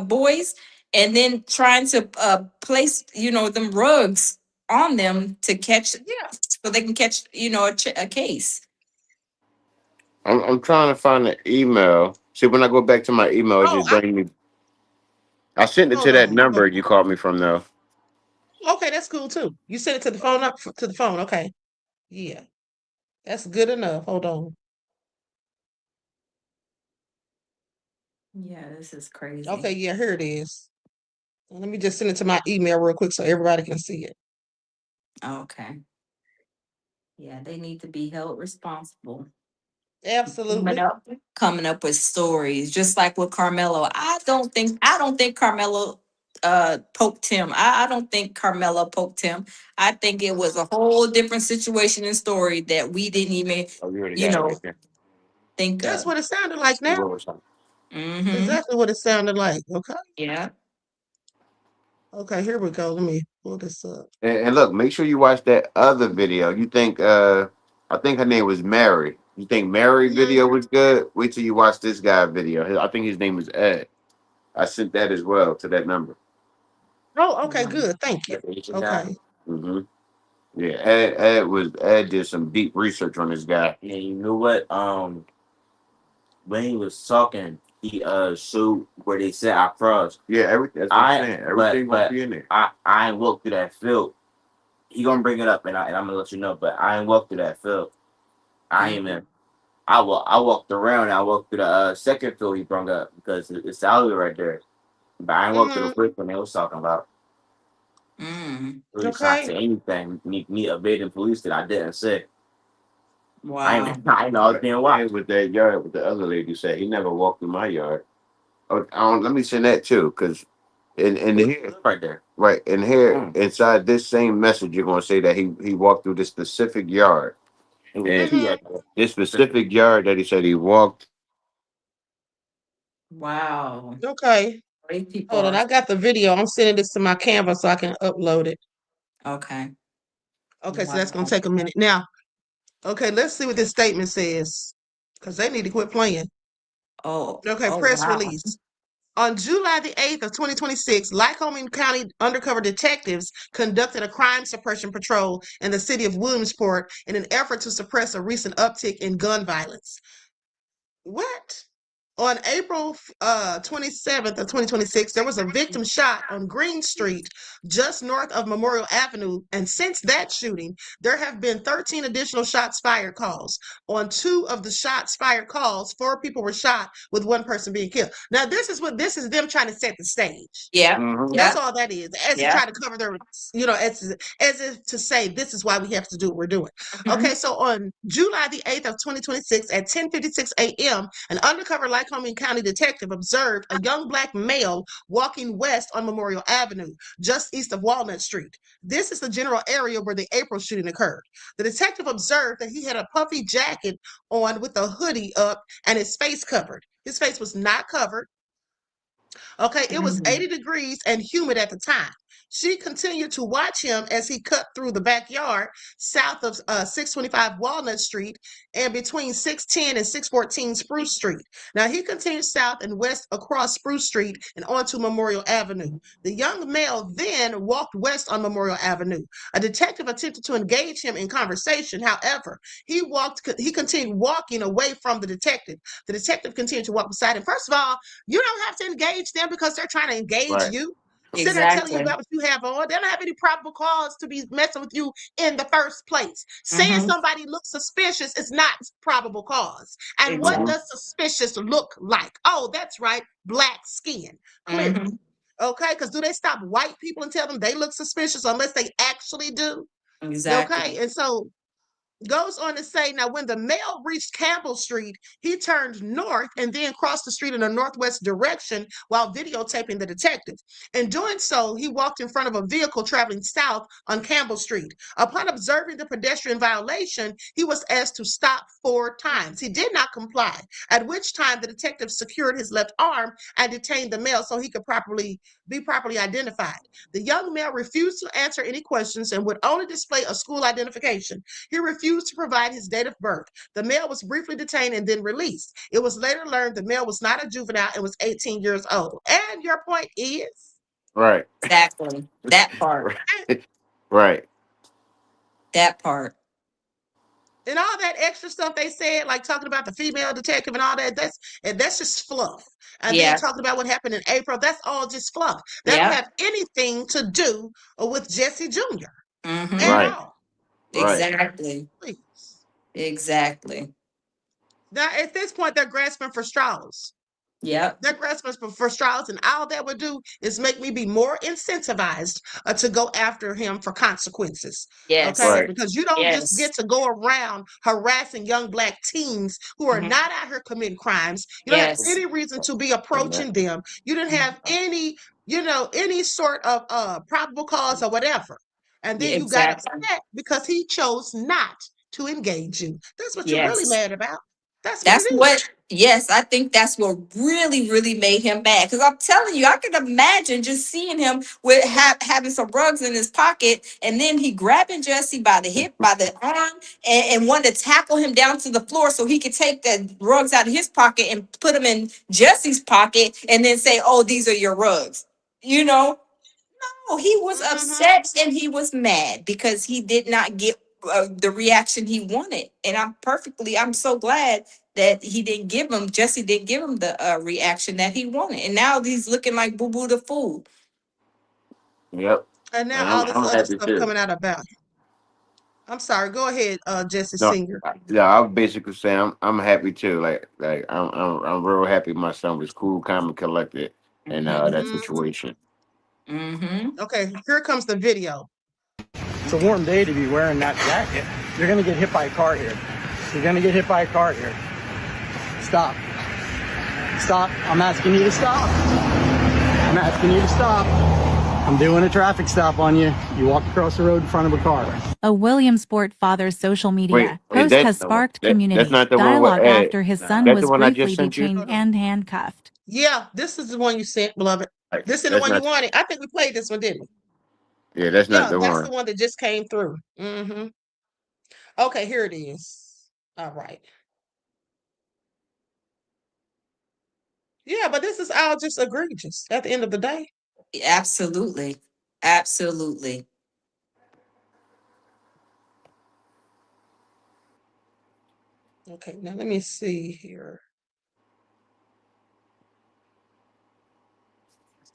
boys, and then trying to place, them rugs on them to catch, yeah. so they can catch, a case. I'm trying to find the email. See, when I go back to my email, it Oh, just brings me. I sent it to hold that on. number you called me from, though. Okay, that's cool too. You sent it to the phone up to the phone. Okay. Yeah, that's good enough. Hold on. Yeah, this is crazy. Okay, yeah, here it is. Let me just send it to my email real quick so everybody can see it. Okay. Yeah, they need to be held responsible. coming Absolutely. up coming up with stories, just like with Carmelo. I don't think Carmelo poked him. I don't think Carmelo poked him. I think it was a whole different situation and story that we didn't even, Oh, you already you got it know, right there. think That's of. what it sounded like You now. wrote something. Mm-hmm. Exactly what it sounded like. Okay. Yeah. Okay, here we go. Let me pull this up. And look, make sure you watch that other video. You think I think her name was Mary. You think Mary Mhm. video was good? Wait till you watch this guy video. I think his name is Ed. I sent that as well to that number. Oh, okay, good. Thank you. That's the Asian guy. Okay. Hmm. Yeah, Ed did some deep research on this guy. And you know what? When he was talking, he showed where they said I crossed. Yeah, everything. That's what I'm I saying. Everything gonna but be in there. I ain't walked through that field. He gonna bring it up, and I'm gonna let you know. But I ain't walked through that field. I ain't even. I walked around. And I walked through the second field he brought up because it's alley right there. But I ain't walked through the Hmm. first one they was talking about. Mm. Really trying to Okay. say anything. Me evading police that I didn't say. I Wow. ain't. I ain't know being why. And with that yard, with the other lady said, he never walked through my yard. Oh, let me send that too, because in here, Right there. right in here, Mm. inside this same message, you're gonna say that he walked through this specific yard, It was and two Hmm. right there. this specific yard that he said he walked. Wow. Okay. Great people Hold on. are. I got the video. I'm sending this to my Canva so I can upload it. Okay. Okay, so that's gonna Wow. take a minute. Now, okay, let's see what this statement says. Because they need to quit playing. Oh, Okay, oh press wow. release. On July the 8th of 2026, Lycoming County undercover detectives conducted a crime suppression patrol in the city of Williamsport in an effort to suppress a recent uptick in gun violence. What? On April 27th of 2026, there was a victim shot on Green Street, just north of Memorial Avenue. And since that shooting, there have been 13 additional shots fired calls. On 2 of the shots fired calls, 4 people were shot, with 1 person being killed. Now, this is them trying to set the stage. Yeah. Mm-hmm. That's Yeah. all that is. As to Yeah. try to cover their, as if to say this is why we have to do what we're doing. Mhm. Okay, so on July the 8th of 2026 at 10:56 a.m., an undercover Lycoming County detective observed a young black male walking west on Memorial Avenue, just east of Walnut Street. This is the general area where the April shooting occurred. The detective observed that he had a puffy jacket on with a hoodie up and his face covered. His face was not covered. Okay, it was 80 degrees and humid at the time. She continued to watch him as he cut through the backyard south of 625 Walnut Street and between 610 and 614 Spruce Street. Now, he continued south and west across Spruce Street and onto Memorial Avenue. The young male then walked west on Memorial Avenue. A detective attempted to engage him in conversation. However, he continued walking away from the detective. The detective continued to walk beside him. First of all, you don't have to engage them because they're trying to engage Right. you. Sitting there telling you Exactly. about what you have on. They don't have any probable cause to be messing with you in the first place. Saying Mhm. somebody looks suspicious is not probable cause. And what Exactly. does suspicious look like? Oh, that's right, black skin, clearly. Mhm. Okay, because do they stop white people and tell them they look suspicious unless they actually do? Okay, Exactly. and so goes on to say, now when the male reached Campbell Street, he turned north and then crossed the street in a northwest direction while videotaping the detective. In doing so, he walked in front of a vehicle traveling south on Campbell Street. Upon observing the pedestrian violation, he was asked to stop 4 times. He did not comply, at which time the detective secured his left arm and detained the male so he could be properly identified. The young male refused to answer any questions and would only display a school identification. He refused to provide his date of birth. The male was briefly detained and then released. It was later learned the male was not a juvenile and was 18 years old. And your point is? Right. Exactly. That part. Right. That part. And all that extra stuff they said, like talking about the female detective and all that, that's just fluff. And then Yeah. talking about what happened in April, that's all just fluff. That don't Yeah. have anything to do with Jesse Jr. Mhm. at Right. all. Right. Exactly. Please. Exactly. Now, at this point, they're grasping for straws. Yep. They're grasping for straws, and all that would do is make me be more incentivized to go after him for consequences. Yes. Okay, Right. because you don't just Yes. get to go around harassing young black teens who are Mhm. not out here committing crimes. You don't have Yes. any reason to be approaching Amen. them. You don't have any sort of probable cause or whatever. And Yeah, then you got exactly. upset because he chose not to engage you. That's what you're really Yes. mad about. That's what it That's is. what, yes, I think that's what really, really made him mad. Because I'm telling you, I can imagine just seeing him with having some rugs in his pocket, and then he grabbing Jesse by the hip, by the arm, and wanted to tackle him down to the floor so he could take the rugs out of his pocket and put them in Jesse's pocket, and then say, "Oh, these are your rugs." You know, no, he was Mm-hmm. upset and he was mad because he did not get the reaction he wanted. And I'm so glad that Jesse didn't give him the reaction that he wanted. And now he's looking like Boo Boo the Fool. Yep. And now And all this I'm other happy stuff too. coming out about him. I'm sorry. Go ahead, Jesse No, Senior. yeah, I was basically saying I'm happy too. Like I'm real happy my son was cool, calm, and collected in that Hmm. situation. Mm-hmm. Okay, here comes the video. It's a warm day to be wearing that jacket. You're gonna get hit by a car here. You're gonna get hit by a car here. Stop. Stop. I'm asking you to stop. I'm asking you to stop. I'm doing a traffic stop on you. You walk across the road in front of a car. A Williamsport father's social media Wait, post that's has sparked that's community not the one with dialogue Ed. after his son That's the was one I briefly just sent you. detained Hold on. and handcuffed. Yeah, this is the one you sent, beloved. Like, This is the that's one you not. wanted. I think we played this one, didn't we? Yeah, that's not Yeah, the that's the one. one that just came through. Okay, here it is. All right. Yeah, but this is all just egregious at the end of the day. Absolutely. Absolutely. Okay, now let me see here.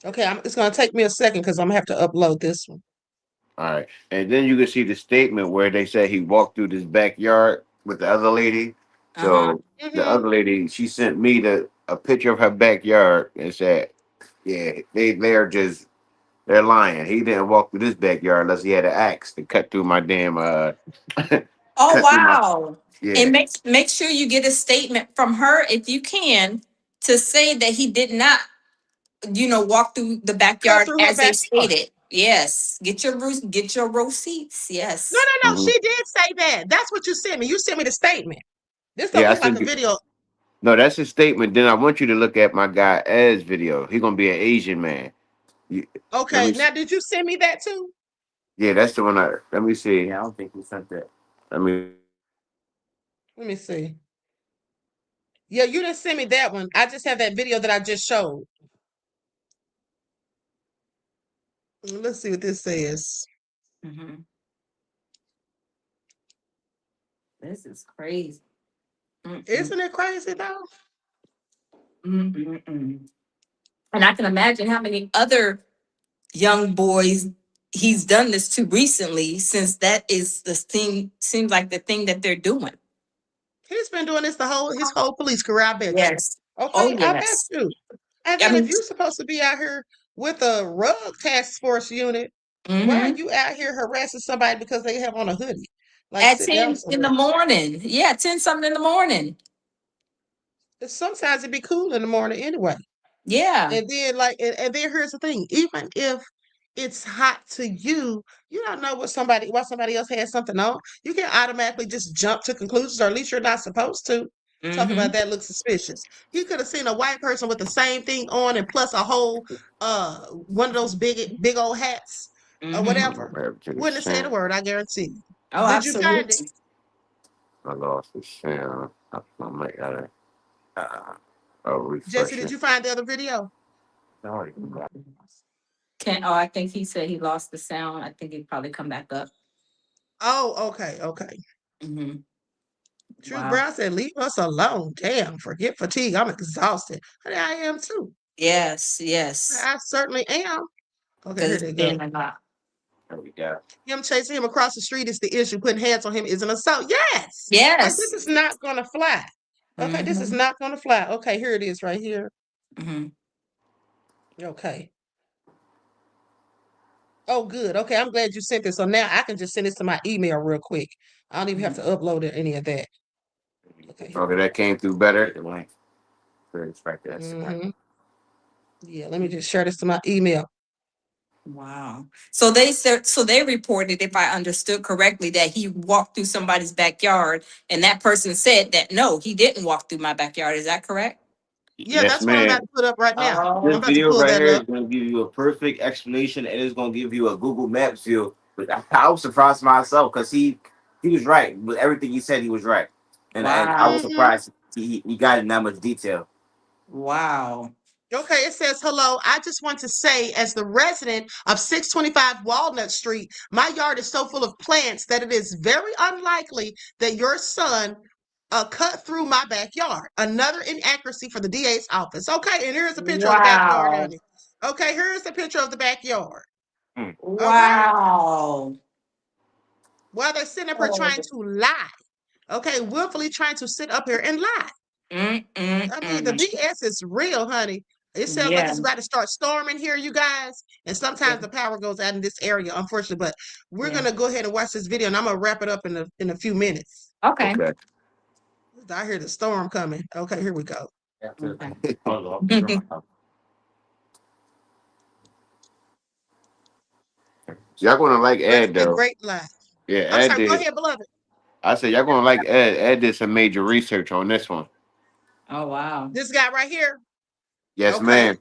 Okay, it's gonna take me a second because I'm gonna have to upload this one. All right. And then you can see the statement where they said he walked through this backyard with the other lady. Uh-huh. So the other lady, she sent me a picture of her backyard and said, yeah, they're lying. He didn't walk through this backyard unless he had an axe to cut through my damn Oh cut through my wow. yeah. And make sure you get a statement from her if you can to say that he did not, walk through the Cut backyard through her as they backyard. stated. Yes. Get your receipts. No, Yes. no, no. Mhm. She did say that. That's what you sent me. You sent me the statement. This don't Yeah, I look like sent a you. video. No, that's his statement. Then I want you to look at my guy Ed's video. He gonna be an Asian man. You, let Okay, me. now did you send me that too? Yeah, that's the one. Let me see. I don't think we sent that. Let me. Let me see. Yeah, you didn't send me that one. I just have that video that I just showed. Let's see what this says. Mhm. This is crazy. Mm-mm. Isn't it crazy though? Mm-mm-mm. And I can imagine how many other young boys he's done this to recently, since that is the thing, seems like the thing that they're doing. He's been doing this his whole police career, I bet you. Yes. Oh, Okay, I bet yes. you. And I then if mean, you're supposed to be out here with a rug task force unit, why are mhm. you out here harassing somebody because they have on a hoodie? Like, At sit down 10 in the somewhere. morning. Yeah, 10 something in the morning. Sometimes it be cool in the morning anyway. Yeah. And then and then here's the thing, even if it's hot to you, you don't know why somebody else has something on. You can automatically just jump to conclusions, or at least you're not supposed to. Talk about Mm-hmm. that looks suspicious. He could have seen a white person with the same thing on and plus a whole one of those big old hats or Mm-hmm. whatever. Wouldn't have said a word, I guarantee you. Oh, Did you find it? absolutely. I lost the sound. I might gotta Jesse, refresh did it. you find the other video? I think he said he lost the sound. I think he'd probably come back up. Oh, okay, okay. Mm-hmm. True Wow. Brown said, leave us alone. Damn, forget fatigue. I'm exhausted. Honey, I am too. Yes, yes. I certainly am. Okay, Because here it's they been go. a lot. There we go. Him chasing him across the street is the issue. Putting hands on him is an assault. Yes. Like, this Yes. is not gonna fly. Okay, this is Mm-hmm. not gonna fly. Okay, here it is right here. Mm-hmm. Okay. Oh, good. Okay, I'm glad you sent this. So now I can just send this to my email real quick. I don't even have to upload it, any of that. Okay, here Okay, we that go. came through better. Mm-hmm. Yeah, let me just share this to my email. Wow. So they reported, if I understood correctly, that he walked through somebody's backyard, and that person said that no, he didn't walk through my backyard. Is that correct? Yeah, Yes, that's what I'm about man. to put up right now. Oh, I'm This about to video pull right that here is up. going to give you a perfect explanation, and it's going to give you a Google Maps view. But I was surprised myself because he was right with everything he said. He was right, and I was wow. Mm-hmm. surprised he got in that much detail. Wow. Okay, it says, hello. I just want to say, as the resident of 625 Walnut Street, my yard is so full of plants that it is very unlikely that your son cut through my backyard. Another inaccuracy for the DA's office. Okay, and here's a picture of the backyard, Wow. honey. Okay, here's the picture of the backyard. Hmm. Okay, Wow. while they're sitting up here Oh. trying to lie. Okay, willfully trying to sit up here and lie. I mean, the Mm-mm-mm. BS is real, honey. It sounds like Yeah. it's about to start storming here, you guys. And Yeah. sometimes the power goes out in this area, unfortunately. But we're Yeah. gonna go ahead and watch this video, and I'm gonna wrap it up in a few minutes. Okay. Okay. I hear the storm coming. Okay, here we go. Okay. Y'all gonna like Great, Ed a though. great lie. Yeah, I'm Ed sorry. Go did. ahead, beloved. I said y'all gonna like Ed. Ed did some major research on this one. Oh, wow. This guy right here. Yes, Okay, ma'am.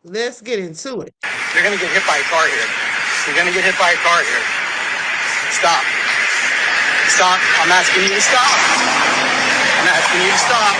let's get into it. You're gonna get hit by a car here. You're gonna get hit by a car here. Stop. Stop. I'm asking you to stop. I'm asking you to stop.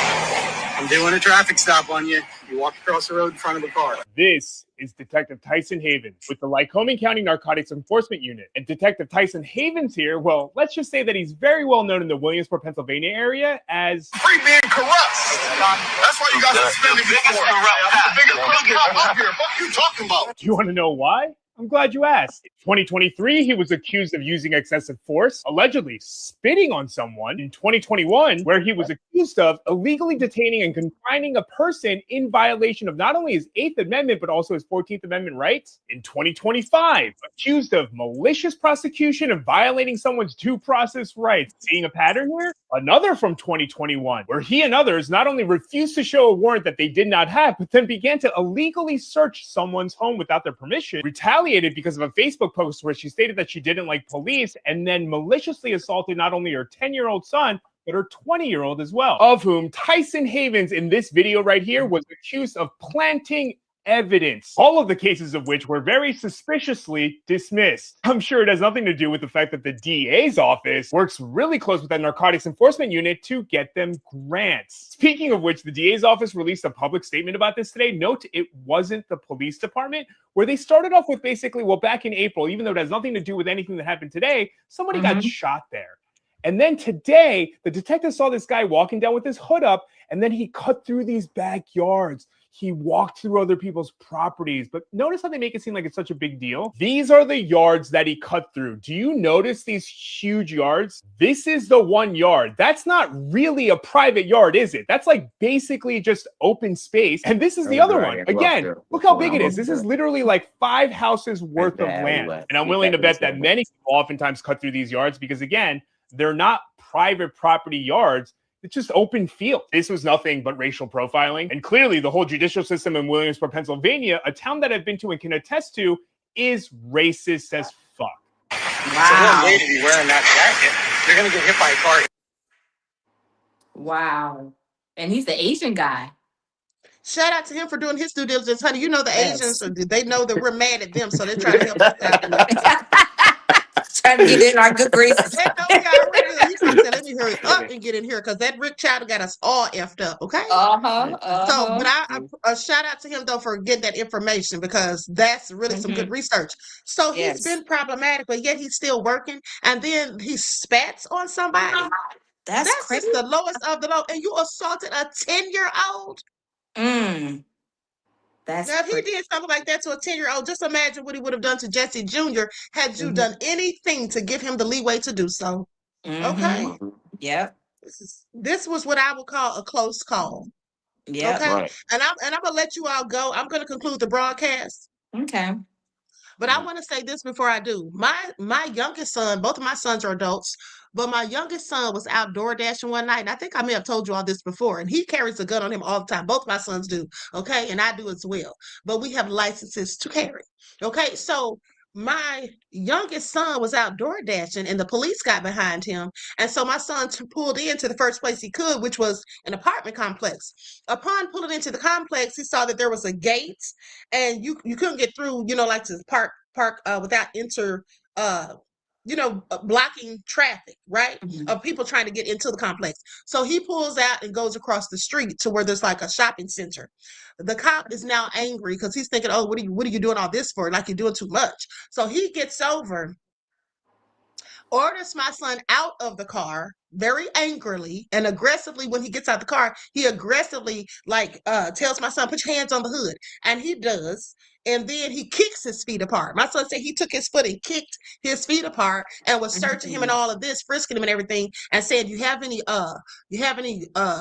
I'm doing a traffic stop on you. You walked across the road in front of a car. This is Detective Tyson Havens with the Lycoming County Narcotics Enforcement Unit. And Detective Tyson Havens here, well, let's just say that he's very well known in the Williamsport, Pennsylvania area as Free being corrupt. That's why you got suspended before. I'm the biggest corrupt up here. What you talking about? Do you want to know why? I'm glad you asked. In 2023, he was accused of using excessive force, allegedly spitting on someone. In 2021, where he was accused of illegally detaining and confining a person in violation of not only his 8th Amendment, but also his 14th Amendment rights. In 2025, accused of malicious prosecution and violating someone's due process rights. Seeing a pattern here? Another from 2021, where he and others not only refused to show a warrant that they did not have, but then began to illegally search someone's home without their permission, retaliated because of a Facebook post where she stated that she didn't like police, and then maliciously assaulted not only her 10-year-old son, but her 20-year-old as well, of whom Tyson Havens in this video right here was accused of planting evidence, all of the cases of which were very suspiciously dismissed. I'm sure it has nothing to do with the fact that the DA's office works really close with that narcotics enforcement unit to get them grants. Speaking of which, the DA's office released a public statement about this today. Note, it wasn't the police department, where they started off with basically, well, back in April, even though it has nothing to do with anything that happened today, somebody got shot there. And then today, the detective saw this guy walking down with his hood up, and then he cut through these backyards. He walked through other people's properties. But notice how they make it seem like it's such a big deal. These are the yards that he cut through. Do you notice these huge yards? This is the 1 yard. That's not really a private yard, is it? That's like basically just open space. And this is the other one. Again, look how big it is. This is literally like 5 houses worth of land. And I'm willing to bet that many people oftentimes cut through these yards because, again, they're not private property yards. It's just open field. This was nothing but racial profiling. And clearly the whole judicial system in Williamsport, Pennsylvania, a town that I've been to and can attest to, is racist as fuck. Wow. It's a day to be wearing that jacket. You're going to get hit by a car. Wow. And he's the Asian guy. Shout out to him for doing his due diligence, honey. You know the Asians, they know that we're mad at them, so they're trying to help us out. Trying to get in our good graces. They know we already. You can say, let me hurry up and get in here because that Rick Chowder got us all effed up. Okay. So, but I shout out to him though for getting that information because that's really some good research. So he's been problematic, but yet he's still working. And then he spats on somebody. That's crazy. Just the lowest of the low. And you assaulted a 10-year-old. Now, if he did something like that to a 10-year-old, just imagine what he would have done to Jesse Jr. had you done anything to give him the leeway to do so. Okay. Yep. This was what I would call a close call. Yeah. Okay. Right. And I'm gonna let you all go. I'm gonna conclude the broadcast. Okay. But I want to say this before I do. My youngest son, both of my sons are adults, but my youngest son was outdoor dashing one night. And I think I may have told you all this before. And he carries a gun on him all the time. Both my sons do. Okay. And I do as well. But we have licenses to carry. Okay. So my youngest son was outdoor dashing and the police got behind him. And so my son pulled into the first place he could, which was an apartment complex. Upon pulling into the complex, he saw that there was a gate and you couldn't get through, like to park without blocking traffic, right? Of people trying to get into the complex. So he pulls out and goes across the street to where there's like a shopping center. The cop is now angry because he's thinking, oh, what are you doing all this for? Like you're doing too much. So he gets over, orders my son out of the car very angrily and aggressively. When he gets out the car, he aggressively tells my son, put your hands on the hood. And he does. And then he kicks his feet apart. My son said he took his foot and kicked his feet apart and was searching him and all of this, frisking him and everything, and said, you have any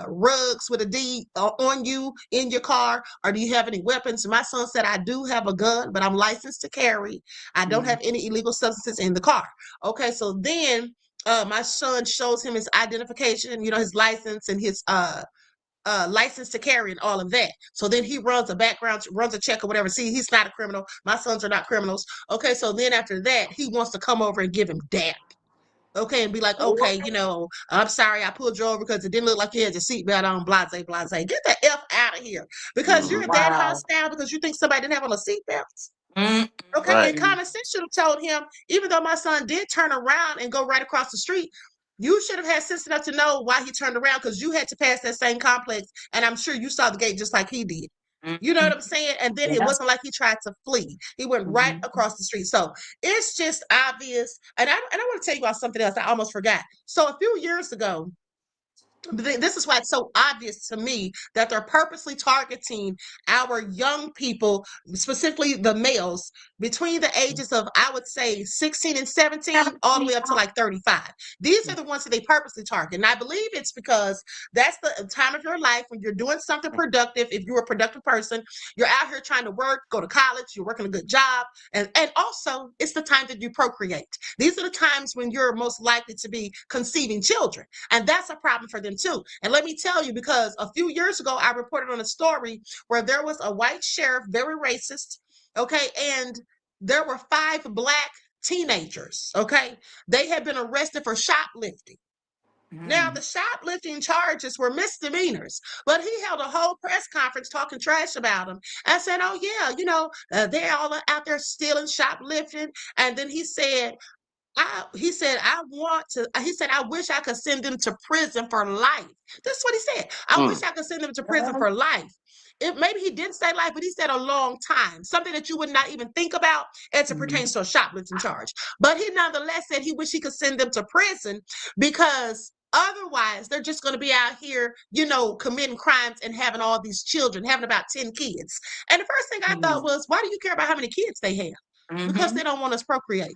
rugs with a D on you in your car, or do you have any weapons? And my son said, I do have a gun, but I'm licensed to carry. I don't have any illegal substances in the car. Okay, so then my son shows him his identification, his license and his license to carry and all of that. So then he runs a background, runs a check or whatever. See, he's not a criminal. My sons are not criminals. Okay, so then after that, he wants to come over and give him dap. Okay, and be like, okay, I'm sorry I pulled you over because it didn't look like you had your seatbelt on, blase, blase. Get the F out of here. Because you're that hostile because you think somebody didn't have on a seatbelt. Okay, and common sense should have told him, even though my son did turn around and go right across the street, you should have had sense enough to know why he turned around because you had to pass that same complex. And I'm sure you saw the gate just like he did. You know what I'm saying? And then it wasn't like he tried to flee. He went right across the street. So it's just obvious. And I want to tell you about something else I almost forgot. So a few years ago, this is why it's so obvious to me that they're purposely targeting our young people, specifically the males, between the ages of, I would say, 16 and 17, all the way up to like 35. These are the ones that they purposely target. And I believe it's because that's the time of your life when you're doing something productive. If you're a productive person, you're out here trying to work, go to college, you're working a good job. And also, it's the time that you procreate. These are the times when you're most likely to be conceiving children. And that's a problem for them too. And let me tell you, because a few years ago, I reported on a story where there was a white sheriff, very racist, okay, and there were 5 black teenagers, okay? They had been arrested for shoplifting. Now, the shoplifting charges were misdemeanors, but he held a whole press conference talking trash about them and said, oh, yeah, they're all out there stealing, shoplifting. And then he said, I wish I could send them to prison for life. This is what he said. I wish I could send them to prison for life. Maybe he didn't say life, but he said a long time, something that you would not even think about as it pertains to a shoplifting charge. But he nonetheless said he wished he could send them to prison because otherwise they're just going to be out here, committing crimes and having all these children, having about 10 kids. And the first thing I thought was, why do you care about how many kids they have? Because they don't want us procreate.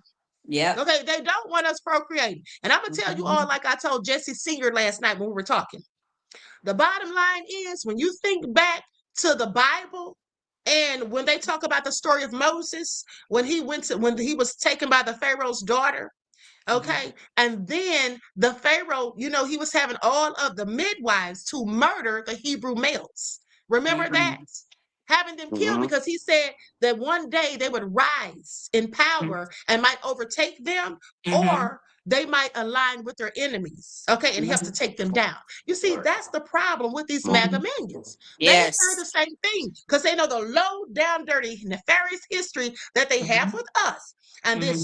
Yeah. Okay, they don't want us procreating. And I'm going to tell you all, like I told Jesse Senior last night when we were talking. The bottom line is, when you think back to the Bible, and when they talk about the story of Moses, when he was taken by the Pharaoh's daughter, okay, and then the Pharaoh, he was having all of the midwives to murder the Hebrew males. Remember that? Having them killed because he said that one day they would rise in power and might overtake them, or they might align with their enemies, okay, and help to take them down. You see, that's the problem with these MAGA minions. They hear the same thing because they know the low down, dirty, nefarious history that they have with us. And they're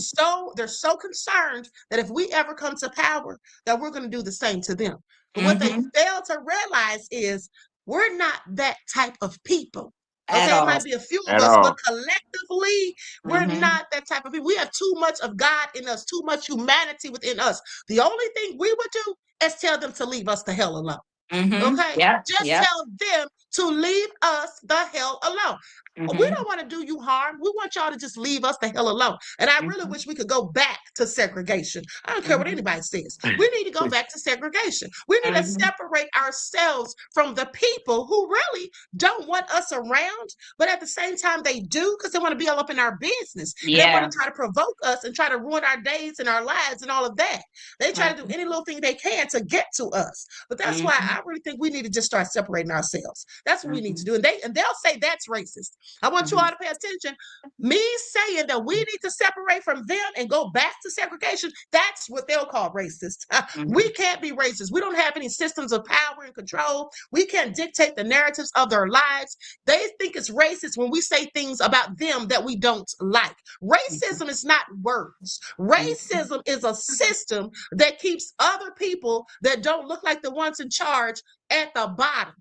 so concerned that if we ever come to power, that we're going to do the same to them. But what they fail to realize is we're not that type of people. Okay, it might be a few of us, but collectively, we're not that type of people. We have too much of God in us, too much humanity within us. The only thing we would do is tell them to leave us the hell alone. Okay, just tell them to leave us the hell alone. We don't want to do you harm. We want y'all to just leave us the hell alone. And I really wish we could go back to segregation. I don't care what anybody says. We need to go back to segregation. We need to separate ourselves from the people who really don't want us around, but at the same time they do, because they want to be all up in our business. And they want to try to provoke us and try to ruin our days and our lives and all of that. They try to do any little thing they can to get to us. But that's why I really think we need to just start separating ourselves. That's what we need to do. And they'll say that's racist. I want you all to pay attention. Me saying that we need to separate from them and go back to segregation, that's what they'll call racist. We can't be racist. We don't have any systems of power and control. We can't dictate the narratives of their lives. They think it's racist when we say things about them that we don't like. Racism is not words. Racism is a system that keeps other people that don't look like the ones in charge at the bottom.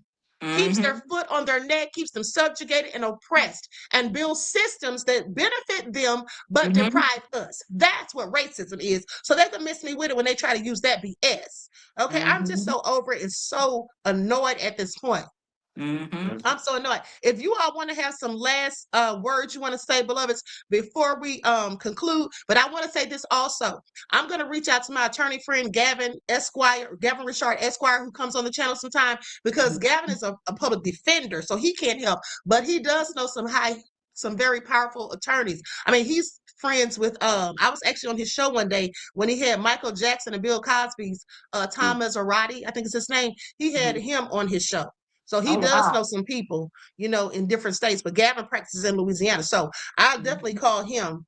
Keeps their foot on their neck, keeps them subjugated and oppressed, and builds systems that benefit them but deprive us. That's what racism is. So they can miss me with it when they try to use that BS. Okay, I'm just so over it and so annoyed at this point. I'm so annoyed. If you all want to have some last words you want to say, beloveds, before we conclude, but I want to say this also. I'm going to reach out to my attorney friend Gavin Richard Esquire, who comes on the channel sometime, because Gavin is a public defender, so he can't help, but he does know some very powerful attorneys. I mean, he's friends with I was actually on his show one day when he had Michael Jackson and Bill Cosby's Tom Maserati, I think is his name. He had him on his show. So he does know some people, in different states, but Gavin practices in Louisiana. So I'll definitely call him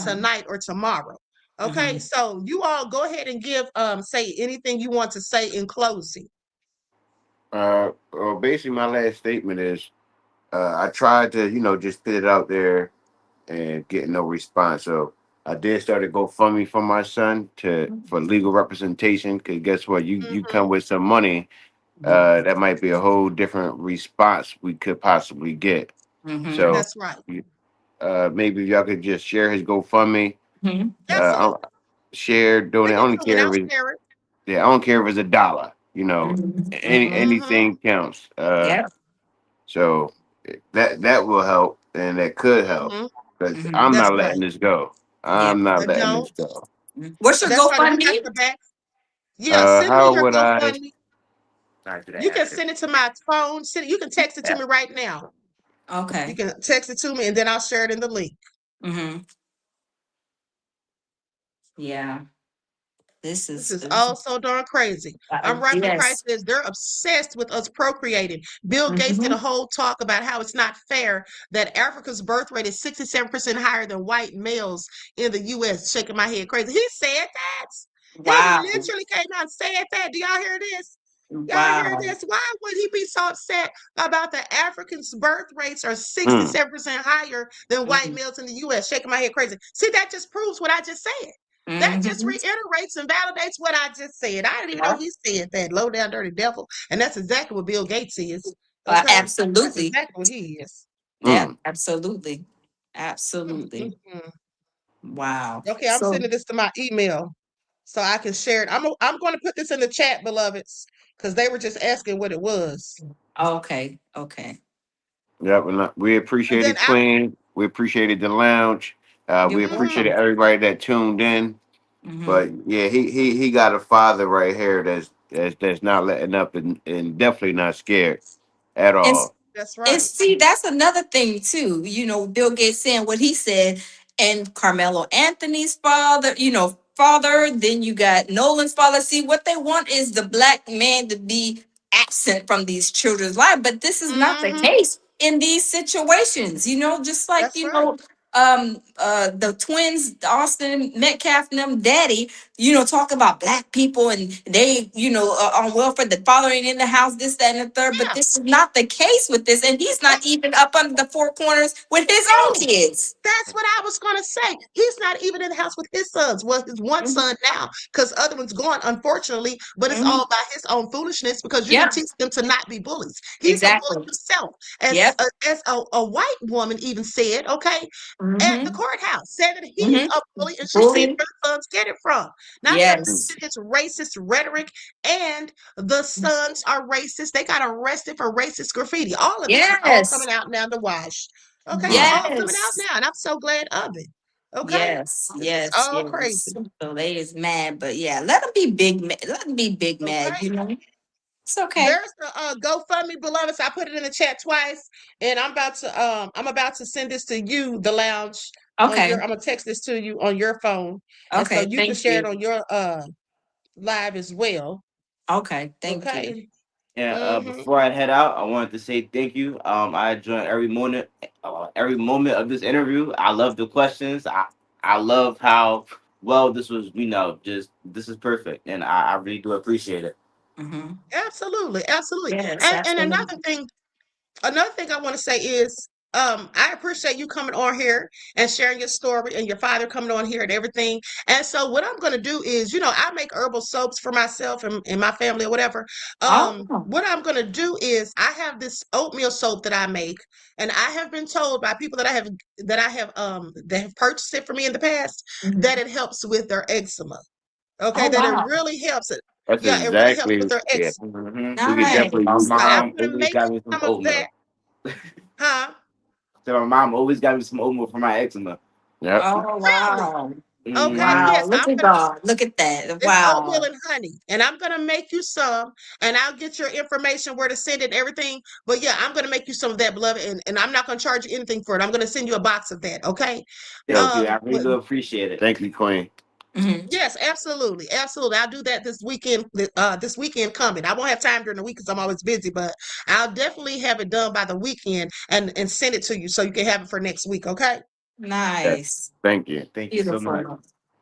tonight or tomorrow. Okay, so you all go ahead and say anything you want to say in closing. Well, basically my last statement is I tried to, just put it out there and get no response. So I did start a GoFundMe for my son for legal representation, because guess what? You come with some money, that might be a whole different response we could possibly get. Mm-hmm. So That's right. maybe y'all could just share his GoFundMe. Mm-hmm. Absolutely. Share, donate. I Send it don't to me and care I'll if it's, share it. yeah, I don't care if it's $1. You know, Mm-hmm. anything counts. Yep. So that will help, and that could help, Mm-hmm. because Mm-hmm. I'm That's not letting right. this go. Yep. I'm not letting No, this go. What's your that's right. And we got GoFundMe? the back. Yeah, send me How your would I? GoFundMe. Sorry to You the can answer. send it to my phone. Send it, you can text it to Yeah. me right now. You Okay. can text it to me and then I'll share it in the link. Mm-hmm. Yeah. This is all so darn crazy. I'm right where Christ yes. says they're obsessed with us procreating. Bill Gates did Mm-hmm. a whole talk about how it's not fair that Africa's birth rate is 67% higher than white males in the US. Shaking my head crazy. He said that. He Wow. literally came out and said that. Do y'all hear this? Y'all hear Wow. this? Why would he be so upset about the Africans' birth rates are Mm, 67% higher than white Mm-hmm. males in the US? Shaking my head crazy. See, that just proves what I just said. That just Mm-hmm. reiterates and validates what I just said. I didn't even know Yep. he said that. Low down dirty devil. And that's exactly what Bill Gates is. Okay. That's Absolutely. exactly what he is. Yep. mm. Absolutely. Absolutely. Mhm. Wow. Okay, I'm So sending this to my email so I can share it. I'm going to put this in the chat, beloveds, because they were just asking what it was. okay. Okay. Yep, and we And then appreciated I, Queen. We appreciated the lounge. You're We appreciated welcome. everybody that tuned in. Mm-hmm. But yeah, he got a father right here that's not letting up, and definitely not scared at And all. that's And right. see, that's another thing too. Bill Gates saying what he said, and Carmelo Anthony's father, father. Then you got Nolan's father. See, what they want is the black man to be absent from these children's life, but this is not the Mm-hmm. case in these situations. Just like That's right. the twins, Austin Metcalf and them daddy, talk about black people and they, on welfare, the father ain't in the house, this, that, and the third. But Yeah. this is not the case with this. And he's not even up under the four corners with his own No. kids. That's what I was going to say. He's not even in the house with his sons. Well, his one Mhm, son now, because other one's gone, unfortunately. But it's mhm. all by his own foolishness because you didn't Yep, teach them to not be bullies. He's a bully exactly. himself, as Yep. a white woman even said. Okay, at the Mm-hmm. courthouse, said that he's Mm-hmm. a bully, and she said Bully. where the sons get it from. Not to Mm. Yes. mention his racist rhetoric, and the sons are racist. They got arrested for racist graffiti. All of this is all Yes. coming out now in the wash. Okay, it's Mm. all coming out Yes. now, and I'm so glad of it. Okay, Yes, this is yes, all yes. crazy. So they is mad, but yeah, let them be big. Let them be big mad. Okay, It's okay. there's the GoFundMe, beloveds. I put it in the chat twice, and I'm about to send this to you, the lounge, on your. Okay. I'm gonna text this to you on your phone, and so Okay. you can Thank share it you. on your live as well. Okay. Thank you. Okay. And Mm-hmm. before I head out, I wanted to say thank you. I enjoyed every moment of this interview. I love the questions. I love how well this was. Just this is perfect, and I really do appreciate it. Mm-hmm. Absolutely, absolutely. Yes, And absolutely. another thing I want to say is I appreciate you coming on here and sharing your story and your father coming on here and everything. And so what I'm going to do is, I make herbal soaps for myself and my family or whatever. Oh. What I'm going to do is I have this oatmeal soap that I make, and I have been told by people that have purchased it for me in the past that Mhm. it helps with their eczema. Okay, Oh that it wow. really helps it. That's Yeah, it really helps with exactly, their yeah. eczema. We could definitely My Nice. use So I'm mom that. going to always make got me some some of that, oatmeal. huh? So my mom always got me some oatmeal for my eczema. Yep. Oh Really? wow. Okay, Hmm Wow. yes. Look at God. Look at that. It's oatmeal Wow. and honey, and I'm gonna make you some, and I'll get your information where to send it and everything. But yeah, I'm gonna make you some of that, beloved, and I'm not gonna charge you anything for it. I'm gonna send you a box of that, okay? Thank you. I really But do appreciate it. Thank you, Queen. Hmm. yes, absolutely, absolutely. I'll do that this weekend. This weekend coming. I won't have time during the week because I'm always busy, but I'll definitely have it done by the weekend and send it to you so you can have it for next week, okay? Yes. Nice. Thank you. Thank you so much. Beautiful.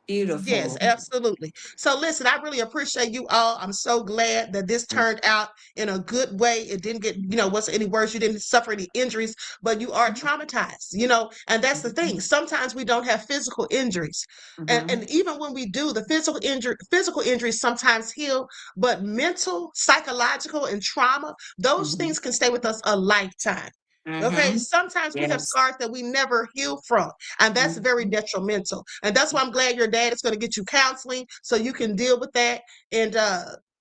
Beautiful. Yes, absolutely. So listen, I really appreciate you all. I'm so glad that this turned out in a good way. It didn't get, what's any worse. You didn't suffer any injuries, but you are traumatized, and that's the thing. Sometimes we don't have physical injuries. And even when we do, the physical injuries sometimes heal, but mental, psychological, and trauma, those things can stay with us a lifetime. Okay, sometimes we have Yes. scars that we never heal from, and that's very detrimental. And that's why I'm glad your dad is going to get you counseling so you can deal with that. And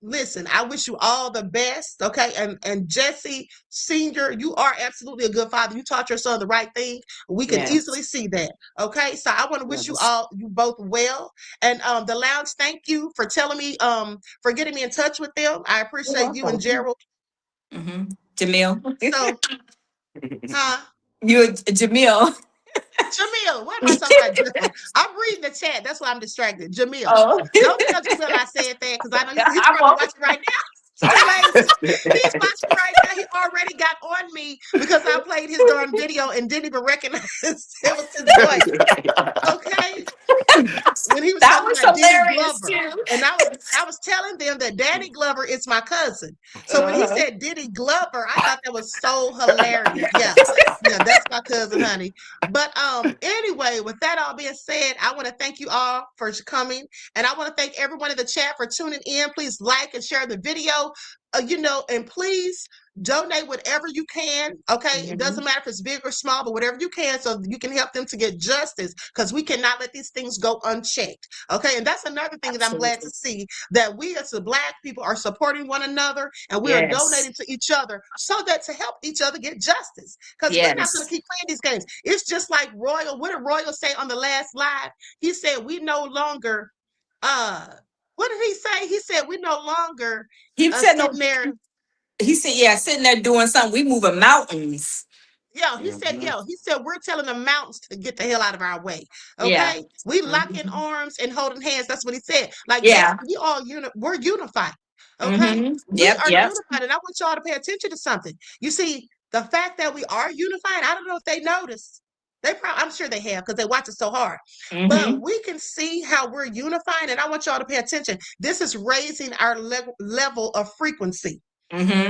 listen, I wish you all the best. Okay, and Jesse Senior, you are absolutely a good father. You taught your son the right thing. We can easily Yes. see that. Okay, so I want to wish Yes. you both well. And the lounge, thank you for telling me, for getting me in touch with them. I You're appreciate you and welcome. Gerald. Jamil. So, huh? You, Jamil. Jamil, what am I talking about? I'm reading the chat. That's why I'm distracted. Jamil. Oh. Don't tell Jamil I said that because I know he's I probably won't. watching right now. Too lazy. He's watching right now. He already got on me because I played his darn video and didn't even recognize it was his voice. Okay. When he was That talking was about Danny hilarious Glover. too. And I was telling them that Danny Glover is my cousin. So when he said Danny Glover, I thought that was so hilarious. Yeah. Yeah, that's my cousin, honey. But anyway, with that all being said, I want to thank you all for coming. And I want to thank everyone in the chat for tuning in. Please like and share the video. And please donate whatever you can. Okay. It doesn't matter if it's big or small, but whatever you can so you can help them to get justice because we cannot let these things go unchecked. Okay. And that's another thing that I'm glad to see that we as the Black people are supporting one another and we are Yes. donating to each other so that to help each other get justice because we're not going Yes. to keep playing these games. It's just like Royal. What did Royal say on the last live? He said, we no longer, what did he say? He said, we no longer He said sitting no. there. He said, yeah, sitting there doing something. We moving mountains. He said, we're telling the mountains to get the hell out of our way. Yeah. Okay. We locking arms and holding hands. That's what he said. Like Yeah. we're unified. Okay. We Yep. are Yep. unified. And I want y'all to pay attention to something. You see, the fact that we are unified, I don't know if they noticed. I'm sure they have because they watch it so hard. But we can see how we're unified, and I want y'all to pay attention. This is raising our level of frequency.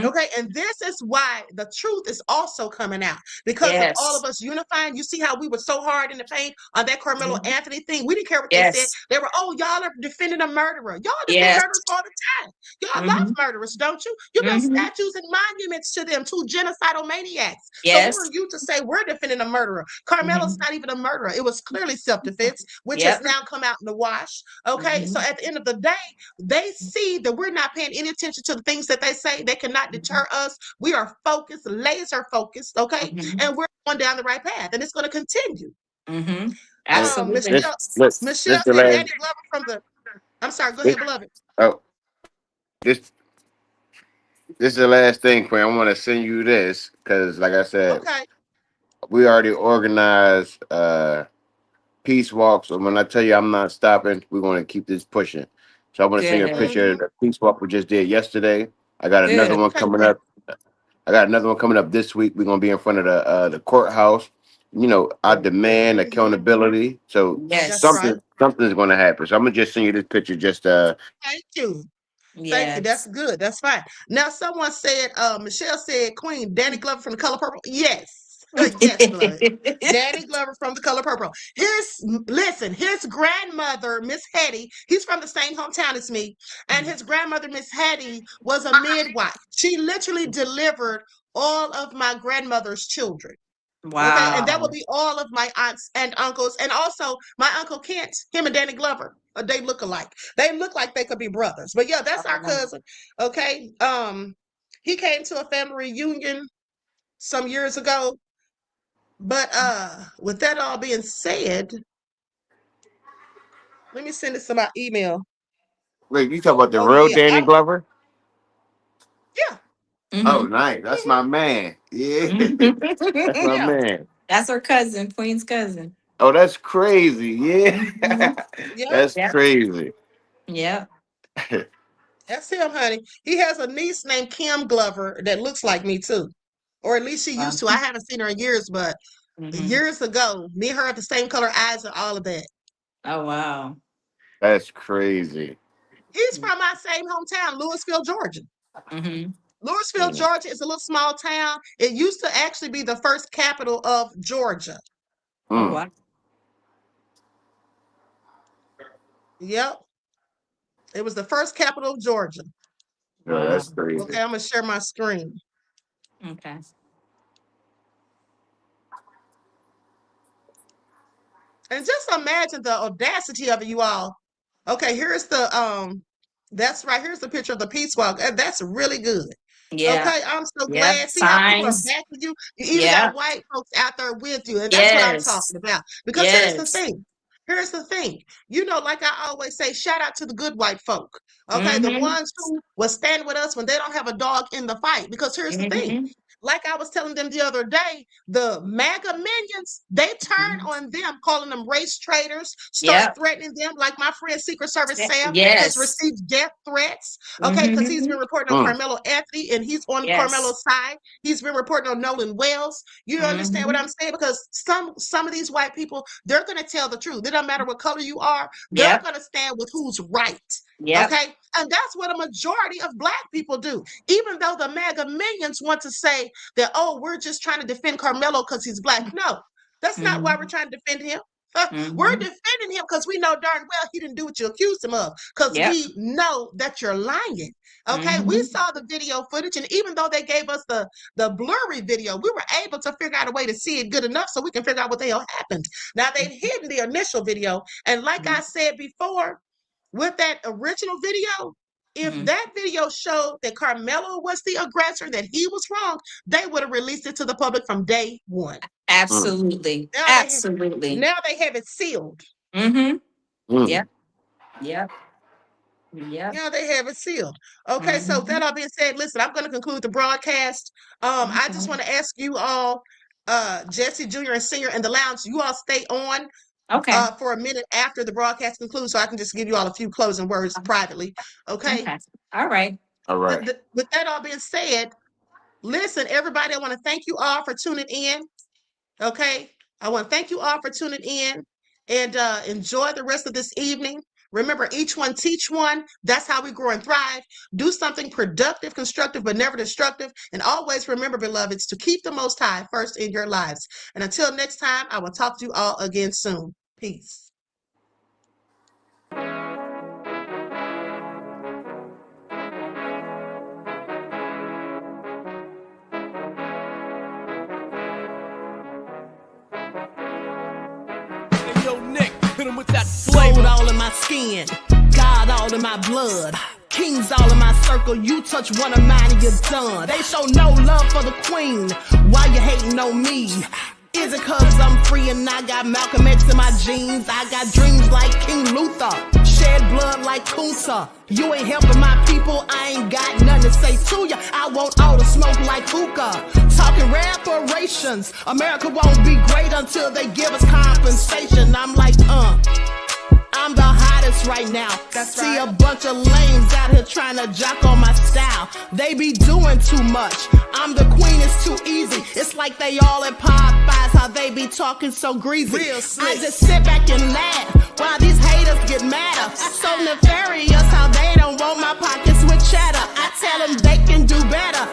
Okay, and this is why the truth is also coming out because of all Yes. of us unifying. You see how we were so hard in the paint on that Carmelo Anthony thing. We didn't care what they said. Yes. They were, oh, y'all are defending a murderer. Y'all defend Yes. murderers all the time. Y'all love murderers, don't you? You got statues and monuments to them, two genocidal maniacs. So who are Yes. you to say we're defending a murderer? Carmelo's not even a murderer. It was clearly self-defense, which has Yep. now come out in the wash. Okay, so at the end of the day, they see that we're not paying any attention to the things that they say. They cannot deter us. We are focused, laser focused, okay? And we're going down the right path, and it's going to continue. Absolutely. Michelle, This Michelle the said last. Danny Glover from the. I'm sorry. Go This, ahead, beloved. oh, this this is the last thing, Quinn. I want to send you this because, like I said, Okay. we already organized peace walks. And when I tell you I'm not stopping, we're going to keep this pushing. So I want to send you a Good. picture of the peace walk we just did yesterday. I got another Good. one Okay. coming Great. up. I got another one coming up this week. We're gonna be in front of the courthouse. I demand accountability. So That's Yes. right. something's gonna happen. So I'm gonna just send you this picture. Just Thank you. Thank you. That's Yes. good. That's fine. Now, someone said, Michelle said, Queen, Danny Glover from The Color Purple. Yes. Yes, beloved. Danny Glover from The Color Purple. His grandmother, Miss Hetty, he's from the same hometown as me, and his grandmother, Miss Hetty, was a midwife. She literally delivered all of my grandmother's children. Okay, and that would Wow. be all of my aunts and uncles, and also my uncle Kent, him and Danny Glover. They look alike. They look like they could be brothers. But yeah, that's our cousin. Okay. He came to a family reunion some years ago. But with that all being said, let me send this to my email. wait, you talk about the Oh real yeah. Danny Glover? Yeah. Oh, nice. That's my man. Yeah, that's my Yeah. man. That's her cousin, Queen's cousin. Oh, that's crazy. Yeah, Yeah. that's Yep. crazy. Yep. That's him, honey. He has a niece named Kim Glover that looks like me too. Or at least she used Wow. to. I haven't seen her in years, but years ago, me and her have the same color eyes and all of that. Oh wow. That's crazy. He's from my same hometown, Louisville, Georgia. Mm-hmm. Louisville, Georgia is a little small town. It used to actually be the first capital of Georgia. Oh, wow. Yep. It was the first capital of Georgia. Yeah, that's crazy. Okay, I'm going to share my screen. Okay. And just imagine the audacity of it, you all. Okay, here's the that's right. Here's the picture of the Peace Walk. And that's really good. Yeah. Okay, I'm so Yep. glad. See how people are Signs. backing you? You even Yeah. got white folks out there with you. And that's what I'm Yes. talking about. Because here's the Yes. thing. Here's the thing. You know, like I always say, shout out to the good white folk. Okay, the Mhm. ones who will stand with us when they don't have a dog in the fight. Because here's the thing. Mhm. Like I was telling them the other day, the MAGA minions, they turn on them, calling them race traitors, start Yep. threatening them, like my friend Secret Service Sam has Yes. received death threats. Okay, because he's been Mhm. reporting on Carmelo Anthony and he's on Yes. Carmelo's side. He's been reporting on Nolan Wells. You understand what I'm saying? Because some of these white people, they're going to tell the truth. It doesn't matter what color you are. They're Yep. going to stand with who's right. Yep. Okay, and that's what a majority of Black people do. Even though the MAGA minions want to say that, oh, we're just trying to defend Carmelo because he's Black. No, that's not why we're trying to defend him. We're defending him because we know darn well he didn't do what you accused him of, because Yep. we know that you're lying. Okay, we saw the video footage, and even though they gave us the blurry video, we were able to figure out a way to see it good enough so we can figure out what the hell happened. Now, they've hidden the initial video, and like I said before, with that original video, if that video showed that Carmelo was the aggressor, that he was wrong, they would have released it to the public from day one. Absolutely. Now Absolutely. Now they have it sealed. Mm-hmm. Yep. Yep. Yep. Now they have it sealed. Okay, so that all being said, listen, I'm going to conclude the broadcast. I just want to ask you all, Jesse Jr. and Senior in the lounge, you all stay on for a minute after the broadcast concludes, so I can just give you all a few closing words privately. Okay. All right. All right. With that all being said, listen, everybody, I want to thank you all for tuning in. Okay. I want to thank you all for tuning in, and enjoy the rest of this evening. Remember, each one teach one. That's how we grow and thrive. Do something productive, constructive, but never destructive. And always remember, beloveds, to keep the Most High first in your lives. And until next time, I will talk to you all again soon. Peace. Gold all in my skin, God all in my blood, kings all in my circle. You touch one of mine and you're done. They show no love for the queen. Why you hating on me? Is it cause I'm free and I got Malcolm X in my jeans? I got dreams like King Luther, shed blood like Kunta. You ain't helping my people, I ain't got nothing to say to ya. I want all the smoke like hookah. Talking reparations, America won't be great until they give us compensation. I'm like, I'm the hottest right now. See a bunch of lames out here trying to jock on my style. They be doing too much. I'm the queen, it's too easy. It's like they all at Popeyes, how they be talking so greasy. I just sit back and laugh while these haters get madder. So nefarious how they don't want my pockets with cheddar. I tell them they can do better.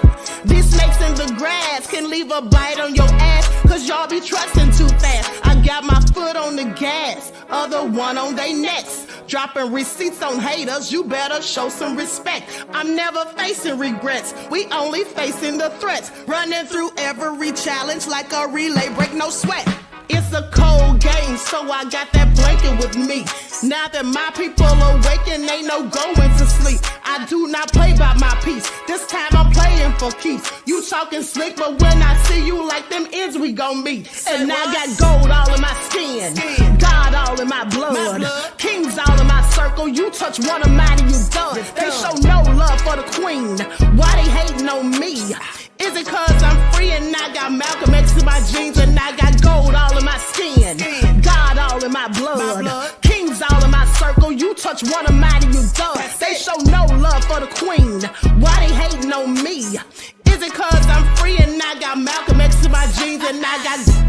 These snakes in the grass can leave a bite on your ass, cause y'all be trusting too fast. I got my foot on the gas, other one on they necks. Dropping receipts on haters, you better show some respect. I'm never facing regrets, we only facing the threats. Running through every challenge like a relay, break no sweat. It's a cold game, so I got that blanket with me. Now that my people awaken, ain't no going to sleep. I do not play by my piece, this time I'm playing for keeps. You talking slick, but when I see you like them ends, we gon' meet. And I got gold all in my skin, God all in my blood, kings all in my circle. You touch one of mine and you done. They show no love for the queen. Why they hating on me? Is it cause I'm free and I got Malcolm X in my jeans and I got gold all in my skin, God all in my blood, kings all in my circle. You touch one of mine and you done. They show no love for the queen. Why they hating on me? Is it cause I'm free and I got Malcolm X in my jeans and I got